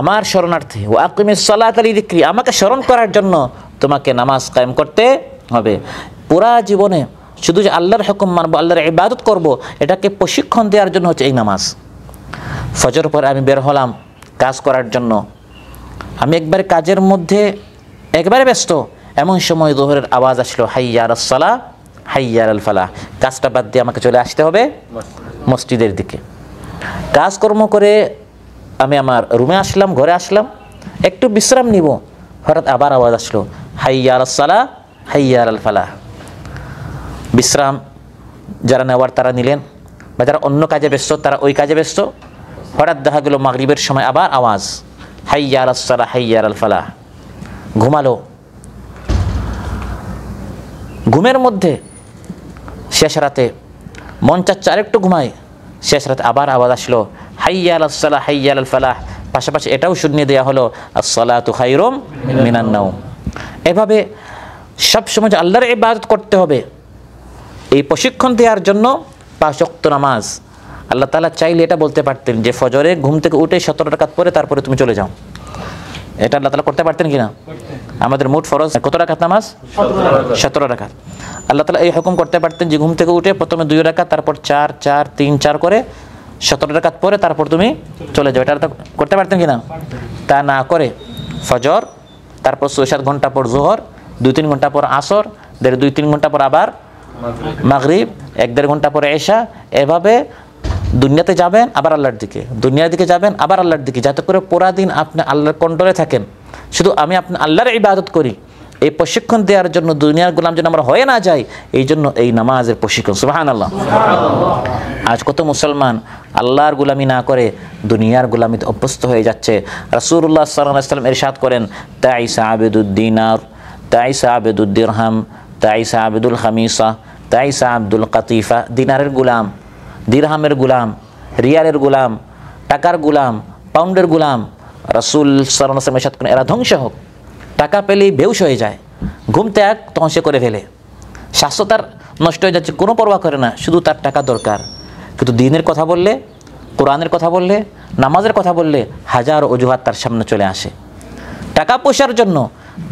আমার শরণার্থী, ওয়া আকিমিস সালাতা লিযিকরি, আমাকে স্মরণ করার জন্য তোমাকে নামাজ কায়েম করতে হবে। পুরা জীবনে শুধু যে আল্লাহর হুকুম মানবো, আল্লাহর ইবাদত করব, এটাকে প্রশিক্ষণ দেওয়ার জন্য হচ্ছে এই নামাজ। ফজর পরে আমি বের হলাম কাজ করার জন্য, আমি একবারে কাজের মধ্যে একবারে ব্যস্ত, এমন সময় যোহরের আওয়াজ আসলো, হাইয়া আলাস সালাহ হাইয়া আলাল ফালাহ, কাজটা বাদ দিয়ে আমাকে চলে আসতে হবে মসজিদের দিকে। কাজকর্ম করে আমি আমার রুমে আসলাম, ঘরে আসলাম, একটু বিশ্রাম নিব, হঠাৎ আবার আওয়াজ আসলো, হাইয়া আলাস সালাহ হাইয়া আলাল ফালাহ। বিশ্রাম যারা নেওয়ার তারা নিলেন, বা যারা অন্য কাজে ব্যস্ত তারা ওই কাজে ব্যস্ত। হঠাৎ দেখা গেল মাগরিবের সময় আবার আওয়াজ, হাইয়া আলাস সালাহ হাইয়া আলাল ফালাহ। ঘুমালো, ঘুমের মধ্যে শেষ রাতে মন চাচ্ছে আরেকটু ঘুমায়, শেষ রাতে আবার আওয়াজ আসলো, হাইয়া আলাস সালাহ হাইয়া আলাল ফালাহ। পাশাপাশি এটাও শুনিয়ে দেওয়া হলো, আস-সালাতু খায়রুম মিনান নাওম। এভাবে সবসময় যে আল্লাহর ইবাদত করতে হবে, এই প্রশিক্ষণ দেওয়ার জন্য 5 ওয়াক্ত নামাজ। আল্লাহ তাআলা চাইলে এটা বলতে পারতেন যে ফজরে ঘুম থেকে উঠে 17 রাকাত পড়ে তারপরে তুমি চলে যাও, এটা আল্লাহ তাআলা করতে পারতেন কিনা? আমাদের মোট ফরজ কত রাকাত নামাজ? 17 রাকাত। আল্লাহ তাআলা এই হুকুম করতে পারতেন যে ঘুম থেকে উঠে প্রথমে 2 রাকাত, তারপর 4 4 3 4 করে 17 রাকাত পরে তারপর তুমি চলে যাও, এটা করতে পারতেন কিনা? তা না করে ফজর, তারপর 6-7 ঘন্টা পর জোহর, 2-3 ঘন্টা পর আসর, 2-3 ঘন্টা পর আবার মাগরিব, 1-1.5 ঘন্টা পরে এশা। এভাবে দুনিয়াতে যাবেন আবার আল্লাহর দিকে, দুনিয়ার দিকে যাবেন আবার আল্লাহর দিকে, যাতে করে পুরা দিন আপনি আল্লাহর কন্ট্রোলে থাকেন। শুধু আমি আপনি আল্লাহর ইবাদত করি, এই প্রশিক্ষণ দেওয়ার জন্য, দুনিয়ার গোলাম যেন আমরা হয়ে না যাই, এই জন্য এই নামাজের প্রশিক্ষণ। সুবহানাল্লাহ। আজ কত মুসলমান আল্লাহর গোলামি না করে দুনিয়ার গোলামিতে অভ্যস্ত হয়ে যাচ্ছে। রাসূলুল্লাহ সাল্লাল্লাহু আলাইহি ওয়াসাল্লাম ইরশাদ করেন, তাইসা আবিদুদ দিনার, তাইসা আবিদুদ দিরহাম, তাইসা আবিদুল খামিসা, তাইসা আব্দুল কাতিফা। দিনারের গোলাম, দিরহামের গোলাম, রিয়ালের গোলাম, টাকার গোলাম, পাউন্ডের গোলাম। রাসূল সাল্লাল্লাহু আলাইহি ওয়াসাল্লাম ইরশাদ করেন, এরা ধ্বংস হোক। টাকা পেলেই বেহুশ হয়ে যায়, ঘুম ত্যাগ তখন সে করে ফেলে, স্বাস্থ্য তার নষ্ট হয়ে যাচ্ছে, কোনো পরোয়া করে না, শুধু তার টাকা দরকার। কিন্তু দিনের কথা বললে, কোরআনের কথা বললে, নামাজের কথা বললে হাজার অজুহাত তার সামনে চলে আসে। টাকা পয়সার জন্য,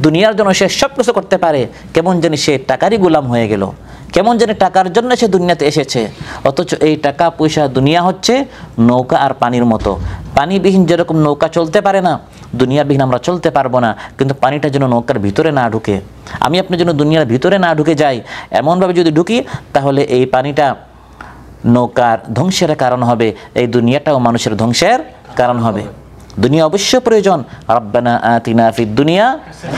দুনিয়ার জন্য সে সব কিছু করতে পারে, কেমন জানি সে টাকারই গোলাম হয়ে গেল, কেমন জানি টাকার জন্য সে দুনিয়াতে এসেছে। অথচ এই টাকা পয়সা দুনিয়া হচ্ছে নৌকা আর পানির মতো। পানিবিহীন যেরকম নৌকা চলতে পারে না, দুনিয়াবিহীন আমরা চলতে পারবো না। কিন্তু পানিটা যেন নৌকার ভিতরে না ঢুকে, আমি আপনি যেন দুনিয়ার ভিতরে না ঢুকে যাই, এমনভাবে যদি ঢুকি তাহলে এই পানিটা নৌকার ধ্বংসের কারণ হবে, এই দুনিয়াটাও মানুষের ধ্বংসের কারণ হবে। দুনিয়া অবশ্য প্রয়োজন। রব্বানা আতিনা ফিদ দুনিয়া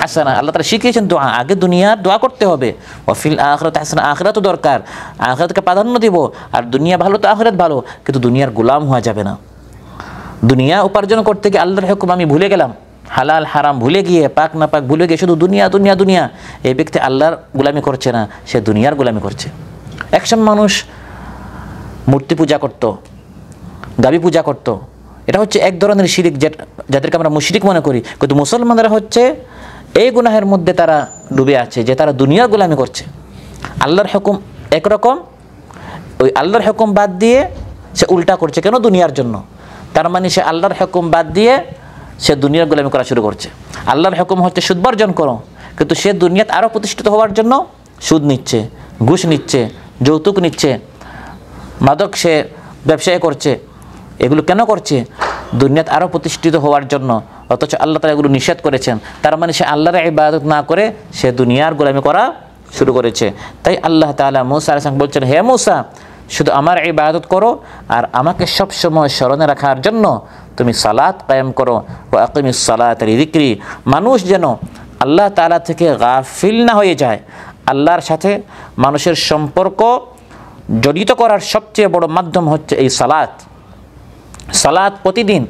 হাসানা, আল্লাহ তাআলা শিখিয়েছেন দোয়া, আগে দুনিয়ার দোয়া করতে হবে। ওয়া ফিল আখিরাতি হাসানা, আখিরাতও দরকার, আখিরাতকে প্রাধান্য দিব। আর দুনিয়া ভালো তো আখিরাত ভালো, কিন্তু দুনিয়ার গোলাম হওয়া যাবে না। দুনিয়া উপার্জন করতে গিয়ে আল্লাহর হুকুম আমি ভুলে গেলাম, হালাল হারাম ভুলে গিয়ে, পাক না পাক ভুলে গিয়ে শুধু দুনিয়া দুনিয়া দুনিয়া, এই ব্যক্তি আল্লাহর গোলামি করছে না, সে দুনিয়ার গোলামি করছে। একসময় মানুষ মূর্তি পূজা করত, গাবি পূজা করত, এটা হচ্ছে এক ধরনের শিরিক, যাদেরকে আমরা মুশরিক মনে করি। কিন্তু মুসলমানরা হচ্ছে এই গুনাহের মধ্যে তারা ডুবে আছে, যে তারা দুনিয়ার গোলামি করছে। আল্লাহর হুকুম একরকম, ওই আল্লাহর হুকুম বাদ দিয়ে সে উল্টা করছে। কেন? দুনিয়ার জন্য। তার মানে সে আল্লাহর হুকুম বাদ দিয়ে সে দুনিয়ার গোলামি করা শুরু করছে। আল্লাহর হুকুম হচ্ছে সুদ বর্জন করো, কিন্তু সে দুনিয়াতে আরও প্রতিষ্ঠিত হওয়ার জন্য সুদ নিচ্ছে, ঘুষ নিচ্ছে, যৌতুক নিচ্ছে, মাদক সে ব্যবসায় করছে। এগুলো কেন করছে? দুনিয়াতে আরও প্রতিষ্ঠিত হওয়ার জন্য। অথচ আল্লাহ তাআলা এগুলো নিষেধ করেছেন। তার মানে সে আল্লাহর ইবাদত না করে সে দুনিয়ার গোলামি করা শুরু করেছে। তাই আল্লাহ তাআলা মূসা আলাইহিস সালাম বলছেন, হে মূসা, শুধু আমার ইবাদত করো আর আমাকে সবসময় স্মরণে রাখার জন্য তুমি সালাত কায়েম করো। ওয়া আকিমিস সালাতা লিযিকরি। মানুষ যেন আল্লাহ তাআলা থেকে গাফিল না হয়ে যায়। আল্লাহর সাথে মানুষের সম্পর্ক জড়িত করার সবচেয়ে বড় মাধ্যম হচ্ছে এই সালাত। সালাত প্রতিদিন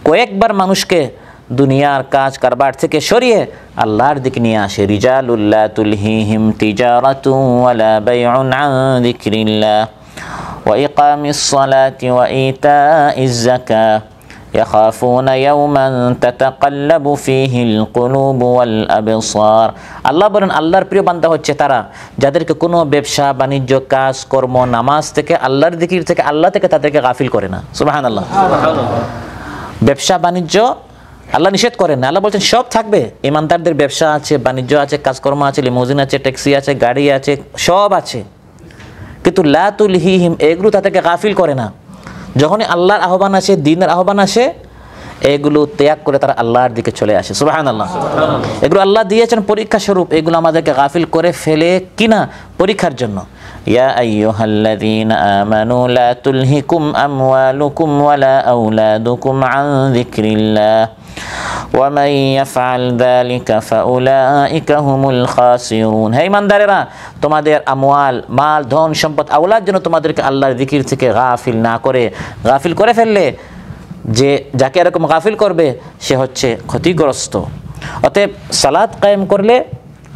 কয়েকবার মানুষকে দুনিয়ার কাজ কারবার থেকে সরিয়ে আল্লাহর দিকে নিয়ে আসে। রিজালুল্লাহ তুলহিহিম তিজারাতু ওয়ালা বাইউন আন যিকরিল্লাহ ওয়া ইকামিস সালাতি ওয়া ইতাইজ যাকাহ ইয়াখাফুনা ইয়াওমান তাতাকাল্লাবু ফীহিল কুলুবু ওয়াল আবসার। আল্লাহ বলেন, আল্লাহর প্রিয় বান্দা হচ্ছে তারা যাদেরকে কোনো ব্যবসা বাণিজ্য কাজ কর্ম নামাজ থেকে আল্লাহর জিকির থেকে আল্লাহ থেকে তাদেরকে গাফিল করে না। সুবহানাল্লাহ। ব্যবসা বাণিজ্য আল্লাহ নিষেধ করেন না। আল্লাহ বলছেন সব থাকবে। ইমানদারদের ব্যবসা আছে, বাণিজ্য আছে, কাজকর্ম আছে, লিমুজিন আছে, ট্যাক্সি আছে, গাড়ি আছে, সব আছে, কিন্তু লা তুলহিহিম এগুলো তাদেরকে গাফিল করে না। যখনই আল্লাহর আহ্বান আসে, দ্বীনের আহ্বান আসে, এগুলো ত্যাগ করে তারা আল্লাহর দিকে চলে আসে। সুবহানাল্লাহ। এগুলো আল্লাহ দিয়েছেন পরীক্ষা স্বরূপ। এগুলো আমাদেরকে গাফিল করে ফেলে কিনা পরীক্ষার জন্য। ইয়া আইয়ুহাল্লাযীনা আমানু লা তুলহিকুম আমওয়ালুকুম ওয়ালা আওলাদুকুম আন যিকরিল্লাহ ওয়া মান ইয়াফআল যালিকা ফাউলাইকা হুমুল খাসিরুন। হে ঈমানদারেরা, তোমাদের আমওয়াল, মাল, ধন সম্পদ, আওলাদ যেন তোমাদেরকে আল্লাহর জিকির থেকে গাফিল না করে। গাফিল করে ফেললে যে যাকে এরকম গাফিল করবে সে হচ্ছে ক্ষতিগ্রস্ত। অতএব সালাত কায়েম করলে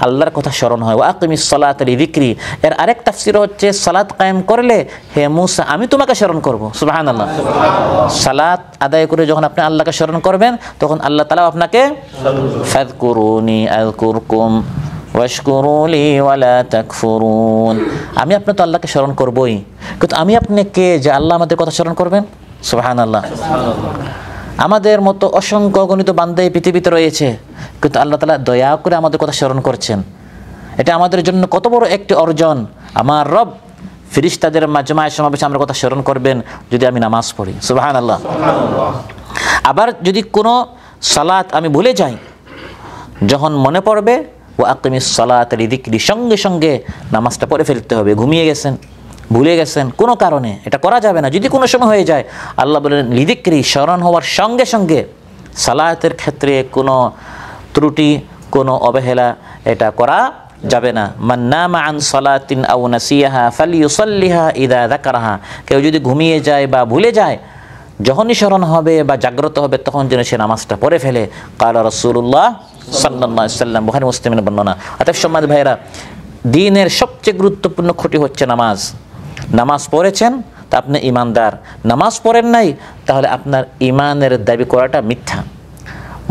আল্লাহর কথা স্মরণ হয়। ওয়া আকিমিস সালাতা লিযিকরি। এর আরেক তাফসীর হচ্ছে সালাত কায়েম করলে হে মূসা আমি তোমাকে স্মরণ করব। সুবহানাল্লাহ। সালাত আদায় করে যখন আপনি আল্লাহকে স্মরণ করবেন তখন আল্লাহ তাআলা আপনাকে ফাযকুরুনি আযকুরকুম ওয়াশকুরুলি ওয়ালা তাকফুরুন। আমি আপনি তো আল্লাহকে স্মরণ করবই, কিন্তু আমি আপনি কে যে আল্লাহ আমাদের কথা স্মরণ করবেন? সুবহানাল্লাহ। আমাদের মতো অসংখ্য গণিত বান্দা এই পৃথিবীতে রয়েছে, কিন্তু আল্লাহ তাআলা দয়া করে আমাদের কথা স্মরণ করছেন। এটা আমাদের জন্য কত বড় একটি অর্জন। আমার রব ফেরেশতাদের মাজমায়ে সমাবেশে আমার কথা স্মরণ করবেন যদি আমি নামাজ পড়ি। সুবহানাল্লাহ। আবার যদি কোনো সালাত আমি ভুলে যাই, যখন মনে পড়বে ওয়া আকিমিস সালাতা লিযিকরি, সঙ্গে সঙ্গে নামাজটা পড়ে ফেলতে হবে। ঘুমিয়ে গেছেন, ভুলে গেছেন কোনো কারণে, এটা করা যাবে না। যদি কোনো সময় হয়ে যায়, আল্লাহ বলেন লিযিকরি, স্মরণ হওয়ার সঙ্গে সঙ্গে সালাতের ক্ষেত্রে কোনো ত্রুটি, কোনো অবহেলা এটা করা যাবে না। মান নামা আন সালাতিন আও নাসিয়াহা ফালিয়ুসাল্লিহা ইযা যাকারাহা। কেউ যদি ঘুমিয়ে যায় বা ভুলে যায়, যখনই স্মরণ হবে বা জাগ্রত হবে তখন যেন সে নামাজটা পড়ে ফেলে। ক্বালা রাসূলুল্লাহ সাল্লাল্লাহু আলাইহি ওয়াসাল্লাম, বুখারী মুসলিমের বর্ণনা। অতএব সম্মানিত ভাইরা, দ্বীনের সবচেয়ে গুরুত্বপূর্ণ খুঁটি হচ্ছে নামাজ। নামাজ পড়েছেন তা আপনি ঈমানদার, নামাজ পড়েন নাই তাহলে আপনার ঈমানের দাবি করাটা মিথ্যা।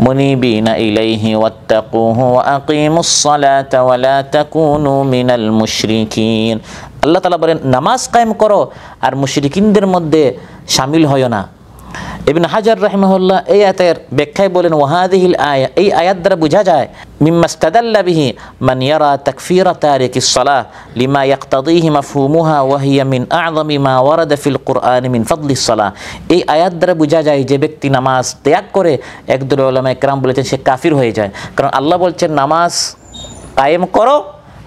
মুনিবিনা ইলাইহি ওয়াত্তাকুহু ওয়া আকিমুস সালাতা ওয়া লা তাকুনু মিনাল মুশরিকিন। আল্লাহ তাআলা বলেন নামাজ কায়েম করো আর মুশরিকিনদের মধ্যে শামিল হয়ো না। ইবনে হাজার রাহিমাহুল্লাহ এই আয়াতের ব্যাখ্যায় বলেন ওয়াহাদিহিল আয়া, এই আয়াত দ্বারা বোঝা যায় মিম্মা ইসতাদাল্লা বিহি মান ইয়ারা তাকফীরা তারিকিস সালাহ লিমা ইয়াকতাদিহি মাফহুমুহা ওয়া হিয়া মিন আ'যামি মা ওয়ারাদা ফিল কুরআনি মিন ফাদলিস সালাহ। এই আয়াত দ্বারা বোঝা যায় যে ব্যক্তি নামাজ ত্যাগ করে, একদল উলামায়ে কেরাম বলেছেন সে কাফির হয়ে যায়। কারণ আল্লাহ বলছেন নামাজ কায়েম করো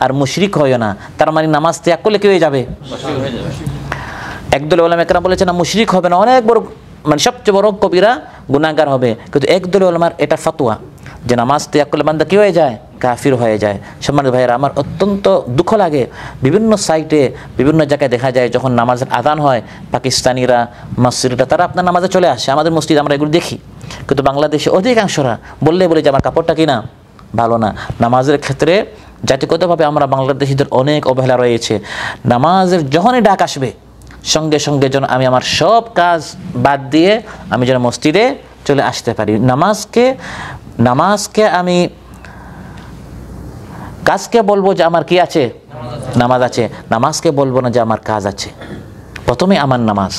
আর মুশরিক হয়ো না। তার মানে নামাজ ত্যাগ করলে কি হয়ে যাবে? একদল উলামায়ে কেরাম বলেছেন না, মুশরিক হবে না, অনেক বড় মানে সবচেয়ে বড় কবিরা গুনাহগার হবে। কিন্তু একদল উলামার এটা ফতোয়া যে নামাজ ত্যাগ করলে বান্দা কি হয়ে যায়? কাফির হয়ে যায়। সম্মানিত ভাইয়েরা, আমার অত্যন্ত দুঃখ লাগে, বিভিন্ন সাইটে বিভিন্ন জায়গায় দেখা যায় যখন নামাজের আযান হয় পাকিস্তানিরা, মসজিদরা, তারা আপনার নামাজে চলে আসে। আমাদের মসজিদ আমরা এগুলো দেখি, কিন্তু বাংলাদেশে অধিকাংশরা বলে যে আমার কাপড়টা কিনা ভালো না। নামাজের ক্ষেত্রে জাতিগতভাবে আমরা বাংলাদেশিদের অনেক অবহেলা রয়েছে। নামাজের যখনই ডাক আসবে সঙ্গে সঙ্গে যেন আমি আমার সব কাজ বাদ দিয়ে আমি যেন মসজিদে চলে আসতে পারি। নামাজকে আমি কাজকে বলবো যে আমার কি আছে, নামাজ আছে, নামাজকে বলবো না যে আমার কাজ আছে। প্রথমে আমার নামাজ।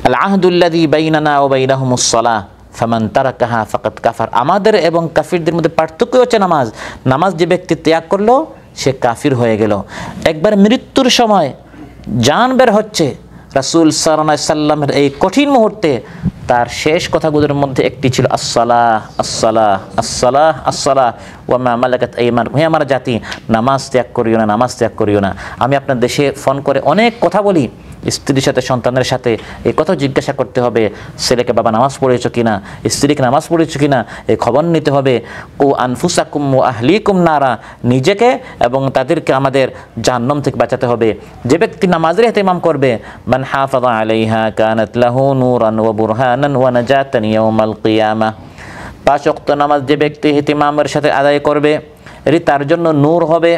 আল আহদুল্লাযী বাইনানা ওয়া বাইনাহুমুস সালাহ ফামান তারাকাহা ফাকাদ কাফার। আমাদের এবং কাফিরদের মধ্যে পার্থক্য হচ্ছে নামাজ। নামাজ যে ব্যক্তি ত্যাগ করলো সে কাফির হয়ে গেল। একবার মৃত্যুর সময় জান বের হচ্ছে, রাসূল সাল্লাল্লাহু আলাইহি সাল্লামের এই কঠিন মুহূর্তে তার শেষ কথাগুলোর মধ্যে একটি ছিল আসসালাহ আসসালাহ আসসালাহ আসসালাহ ওয়া মা মালাকাত আইমানুকুম। হে আমার জাতি, নামাজ ত্যাগ করিও না, নামাজ ত্যাগ করিও না। আমি আপনার দেশে ফোন করে অনেক কথা বলি, স্ত্রীর সাথে সন্তানের সাথে এই কথা জিজ্ঞাসা করতে হবে, ছেলেকে বাবা নামাজ পড়েছো কিনা, স্ত্রীকে নামাজ পড়েছো কিনা, এই খবর নিতে হবে। ও আনফুসাকুম ওয়া আহলিকুম নারা, নিজেকে এবং তাদেরকে আমাদের জাহান্নাম থেকে বাঁচাতে হবে। যে ব্যক্তি নামাজের ইহতিমাম করবে, মান হাফাযা আলাইহা কানাত লাহু নূরান ওয়া বুরহানান ওয়া নাজাতান ইয়াউমাল কিয়ামাহ। 5 ওয়াক্ত নামাজ যে ব্যক্তি ইহতিমামের সাথে আদায় করবে, এটি তার জন্য নূর হবে,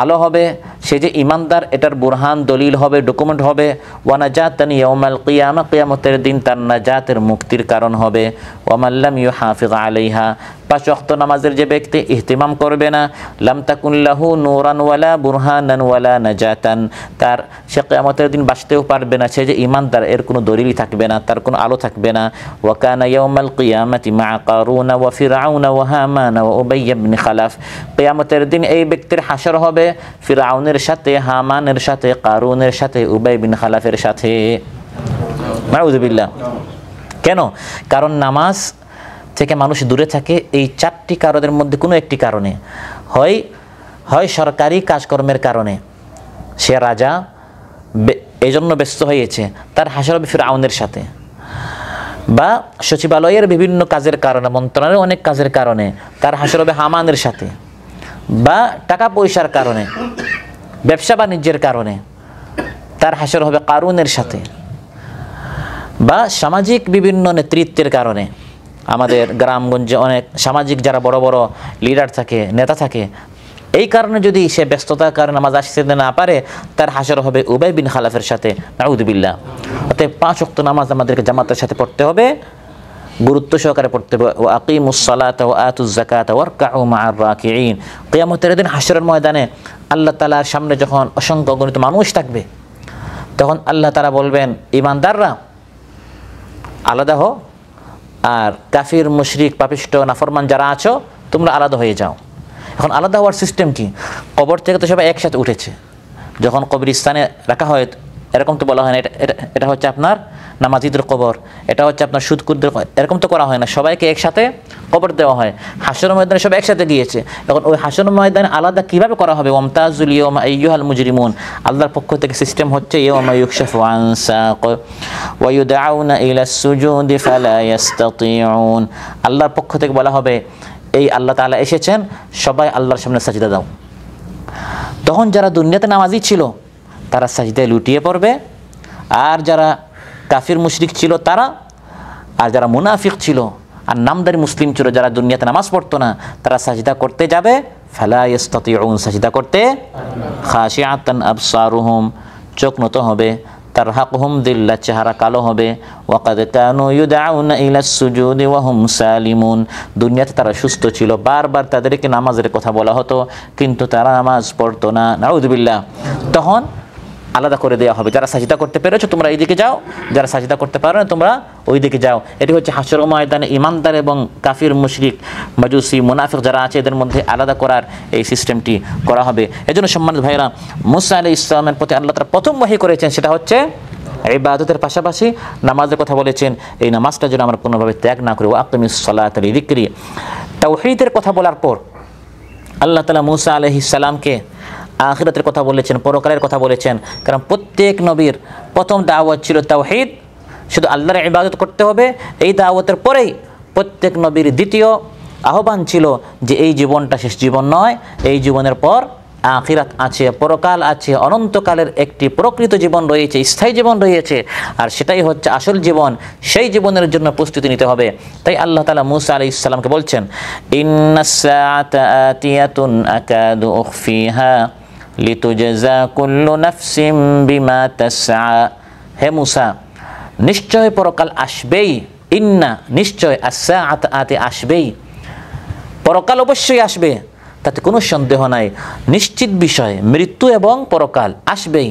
আলো হবে, সে যে ইমানদার এটার বুরহান দলিল হবে, ডকুমেন্ট হবে। ওয়া নাজাতান ইয়াউমাল কিয়ামা, কিয়ামতের দিন তার নাজাতের মুক্তির কারণ হবে। ওয়া মান লাম ইউহাফিজ আলাইহা, 5 ওয়াক্ত নামাজের যে ব্যক্তি ইহতিমাম করবে না, লাম তাকুন লাহু নূরান ওয়ালা বুরহানান ওয়ালা নাজাতান, তার সে কিয়ামতের দিন বাঁচতেও পারবে না। সে যে ইমানদার এর কোনো দলিলই থাকবে না, তার কোনো আলো থাকবে না। ওয়া কানা ইয়াউমাল কিয়ামাতি মা কারুনা ওয়া ফিরআউনা ওয়া হামানা ওয়া উবাই ইবনে খালাফ, কিয়ামতের দিন এই ব্যক্তির হাসর হবে ফিরআউনের সাথে, হামানের সাথে, কারুনের সাথে, উবাই বিন খালাফের সাথে। নাউযুবিল্লাহ। কেন? কারণ নামাজ থেকে মানুষ দূরে থাকে এই 4টি কারণের মধ্যে কোনো একটি কারণে। হয় সরকারি কাজকর্মের কারণে, সে রাজা এই জন্য ব্যস্ত হয়েছে, তার হাসর হবে ফিরআউনের সাথে, বা সচিবালয়ের বিভিন্ন কাজের কারণে, মন্ত্রণালয়ের অনেক কাজের কারণে তার হাসর হবে হামানের সাথে, বা টাকা পয়সার কারণে, ব্যবসা বাণিজ্যের কারণে তার হাসর হবে কারুনের সাথে, বা সামাজিক বিভিন্ন নেতৃত্বের কারণে। আমাদের গ্রামগঞ্জে অনেক সামাজিক যারা বড় বড় লিডার থাকে, নেতা থাকে, এই কারণে যদি সে ব্যস্ততার কারণে নামাজ আসতে না পারে, তার হাসর হবে উবাই বিন খালাফের সাথে। নাউযুবিল্লাহ। অতএব 5 ওয়াক্ত নামাজ আমাদেরকে জামাতের সাথে পড়তে হবে, গুরুত্ব সহকারে পড়তে হবে। ওয়া আকিমুস সালাতা ওয়া আতুজ যাকাতা ওয়ারকাউ মা'আর রাকিঈন। কিয়ামতের দিন হাসরের ময়দানে আল্লাহ তাআলার সামনে যখন অসংখ্য অগণিত মানুষ থাকবে, তখন আল্লাহ তাআলা বলবেন, ঈমানদাররা আলাদা হও, আর কাফির মুশরিক পাপিষ্ট নাফরমান যারা আছো তোমরা আলাদা হয়ে যাও। এখন আলাদা হওয়ার সিস্টেম কি? কবর থেকে তো সবাই একসাথে উঠেছে, যখন কবরস্থানে রাখা হয় এরকম তো বলা হয় না এটা হচ্ছে আপনার নামাজিদের কবর, এটা হচ্ছে আপনার সুদকুরদের, এরকম তো করা হয় না, সবাইকে একসাথে কবর দেওয়া হয়। হাসর ময়দানে সব একসাথে গিয়েছে, এখন ওই হাসর ময়দানে আলাদা কিভাবে করা হবে? ওয়ামতাজুল ইয়াওমা আইয়ুহাল মুজরিমুন, আল্লাহর পক্ষ থেকে সিস্টেম হচ্ছে ইয়াওমা ইউকশাফু আন সাক ওয়া ইউদআউনা ইলাস সুজুদি ফালা ইস্তাতিউন, আল্লাহর পক্ষ থেকে বলা হবে এই আল্লাহ তাআলা এসেছেন, সবাই আল্লাহর সামনে সাজদা দাও। তখন যারা দুনিয়াতে নামাজি ছিল তারা সাজদায় লুটিয়ে পড়বে, আর যারা কাফির মুশরিক ছিল তারা, আর যারা মুনাফিক ছিল আর নামদারি মুসলিম ছিল যারা দুনিয়াতে নামাজ পড়তো না, তারা সাজদা করতে যাবে, ফালা ইস্তাতিউন, সাজদা করতে, খাশিআতান আবসারুহুম, চোখ নত হবে, তারহাকুহুম দিল্লাহ, চেহারা কালো হবে, ওয়াকাদ কানু ইউদআউনা ইলাস সুজুদি ওয়া হুম সালিমুন, দুনিয়াতে তারা সুস্থ ছিল, বারবার তাদেরকে নামাজের কথা বলা হতো কিন্তু তারা নামাজ পড়তো না। নাউযুবিল্লাহ। তখন আলাদা করে দেওয়া হবে, যারা সাজদা করতে পেরেছো তোমরা এইদিকে যাও, যারা সাজদা করতে পারো না তোমরা ওই দিকে যাও। এটি হচ্ছে হাসর ময়দানে ইমানদার এবং কাফির মুশরিক মাজুসি মুনাফিক যারা আছে এদের মধ্যে আলাদা করার এই সিস্টেমটি করা হবে। এজন্য সম্মানিত ভাইরা, মুসা আলাইহিস সালামের প্রতি আল্লাহ তাআলা প্রথম ওহী করেছেন সেটা হচ্ছে ইবাদতের পাশাপাশি নামাজের কথা বলেছেন, এই নামাজটা যেন আমরা কোনোভাবে ত্যাগ না করি। ওয়া আকিমিস সালাতা লিযিকরি, তাওহীদের কথা বলার পর আল্লাহ তাআলা মুসা আলাইহিস সালামকে আখিরাতের কথা বলেছেন, পরকালের কথা বলেছেন, কারণ প্রত্যেক নবীর প্রথম দাওয়াত ছিল তাওহীদ, শুধু আল্লাহর ইবাদত করতে হবে। এই দাওয়াতের পরেই প্রত্যেক নবীর দ্বিতীয় আহ্বান ছিল যে এই জীবনটা শেষ জীবন নয়, এই জীবনের পর আখিরাত আছে, পরকাল আছে, অনন্তকালের একটি প্রকৃত জীবন রয়েছে, স্থায়ী জীবন রয়েছে, আর সেটাই হচ্ছে আসল জীবন। সেই জীবনের জন্য প্রস্তুতি নিতে হবে। তাই আল্লাহ তাআলা মুসা আলাইহিস সালামকে বলছেন, ইন্নাস সাআতা আতিয়াতুন আকাদু উখফিহা লিতুজাযা কুল্লু নাফসিম বিমা তাসআ। হে মূসা, নিশ্চয় পরকাল আসবেই, ইন্না নিশ্চয়, আস-সাআত আতে আসবেই, পরকাল অবশ্যই আসবে, তাতে কোনো সন্দেহ নাই, নিশ্চিত বিষয় মৃত্যু এবং পরকাল আসবেই।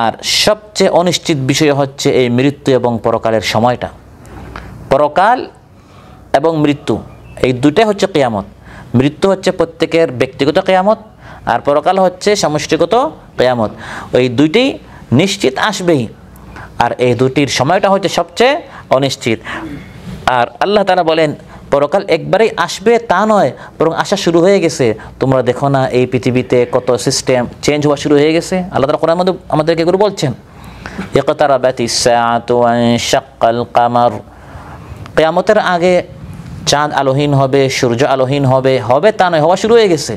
আর সবচেয়ে অনিশ্চিত বিষয় হচ্ছে এই মৃত্যু এবং পরকালের সময়টা। পরকাল এবং মৃত্যু এই দুটাই হচ্ছে কিয়ামত। মৃত্যু হচ্ছে প্রত্যেকের ব্যক্তিগত কিয়ামত, আর পরকাল হচ্ছে সমষ্টিগত কিয়ামত। ওই দুইটি নিশ্চিত আসবেই, আর এই দুটির সময়টা হচ্ছে সবচেয়ে অনিশ্চিত। আর আল্লাহ তাআলা বলেন পরকাল একবারেই আসবে তা নয়, বরং আসা শুরু হয়ে গেছে। তোমরা দেখো না এই পৃথিবীতে কত সিস্টেম চেঞ্জ হওয়া শুরু হয়ে গেছে। আল্লাহ তাআলা কোরআনের মধ্যে আমাদেরকে এগুলো বলছেন, ইকতারাবাতিস সাআতু ওয়ানশাক্কাল কামার। কিয়ামতের আগে চাঁদ আলোহীন হবে, সূর্য আলোহীন হবে, হবে তা নয়, হওয়া শুরু হয়ে গেছে।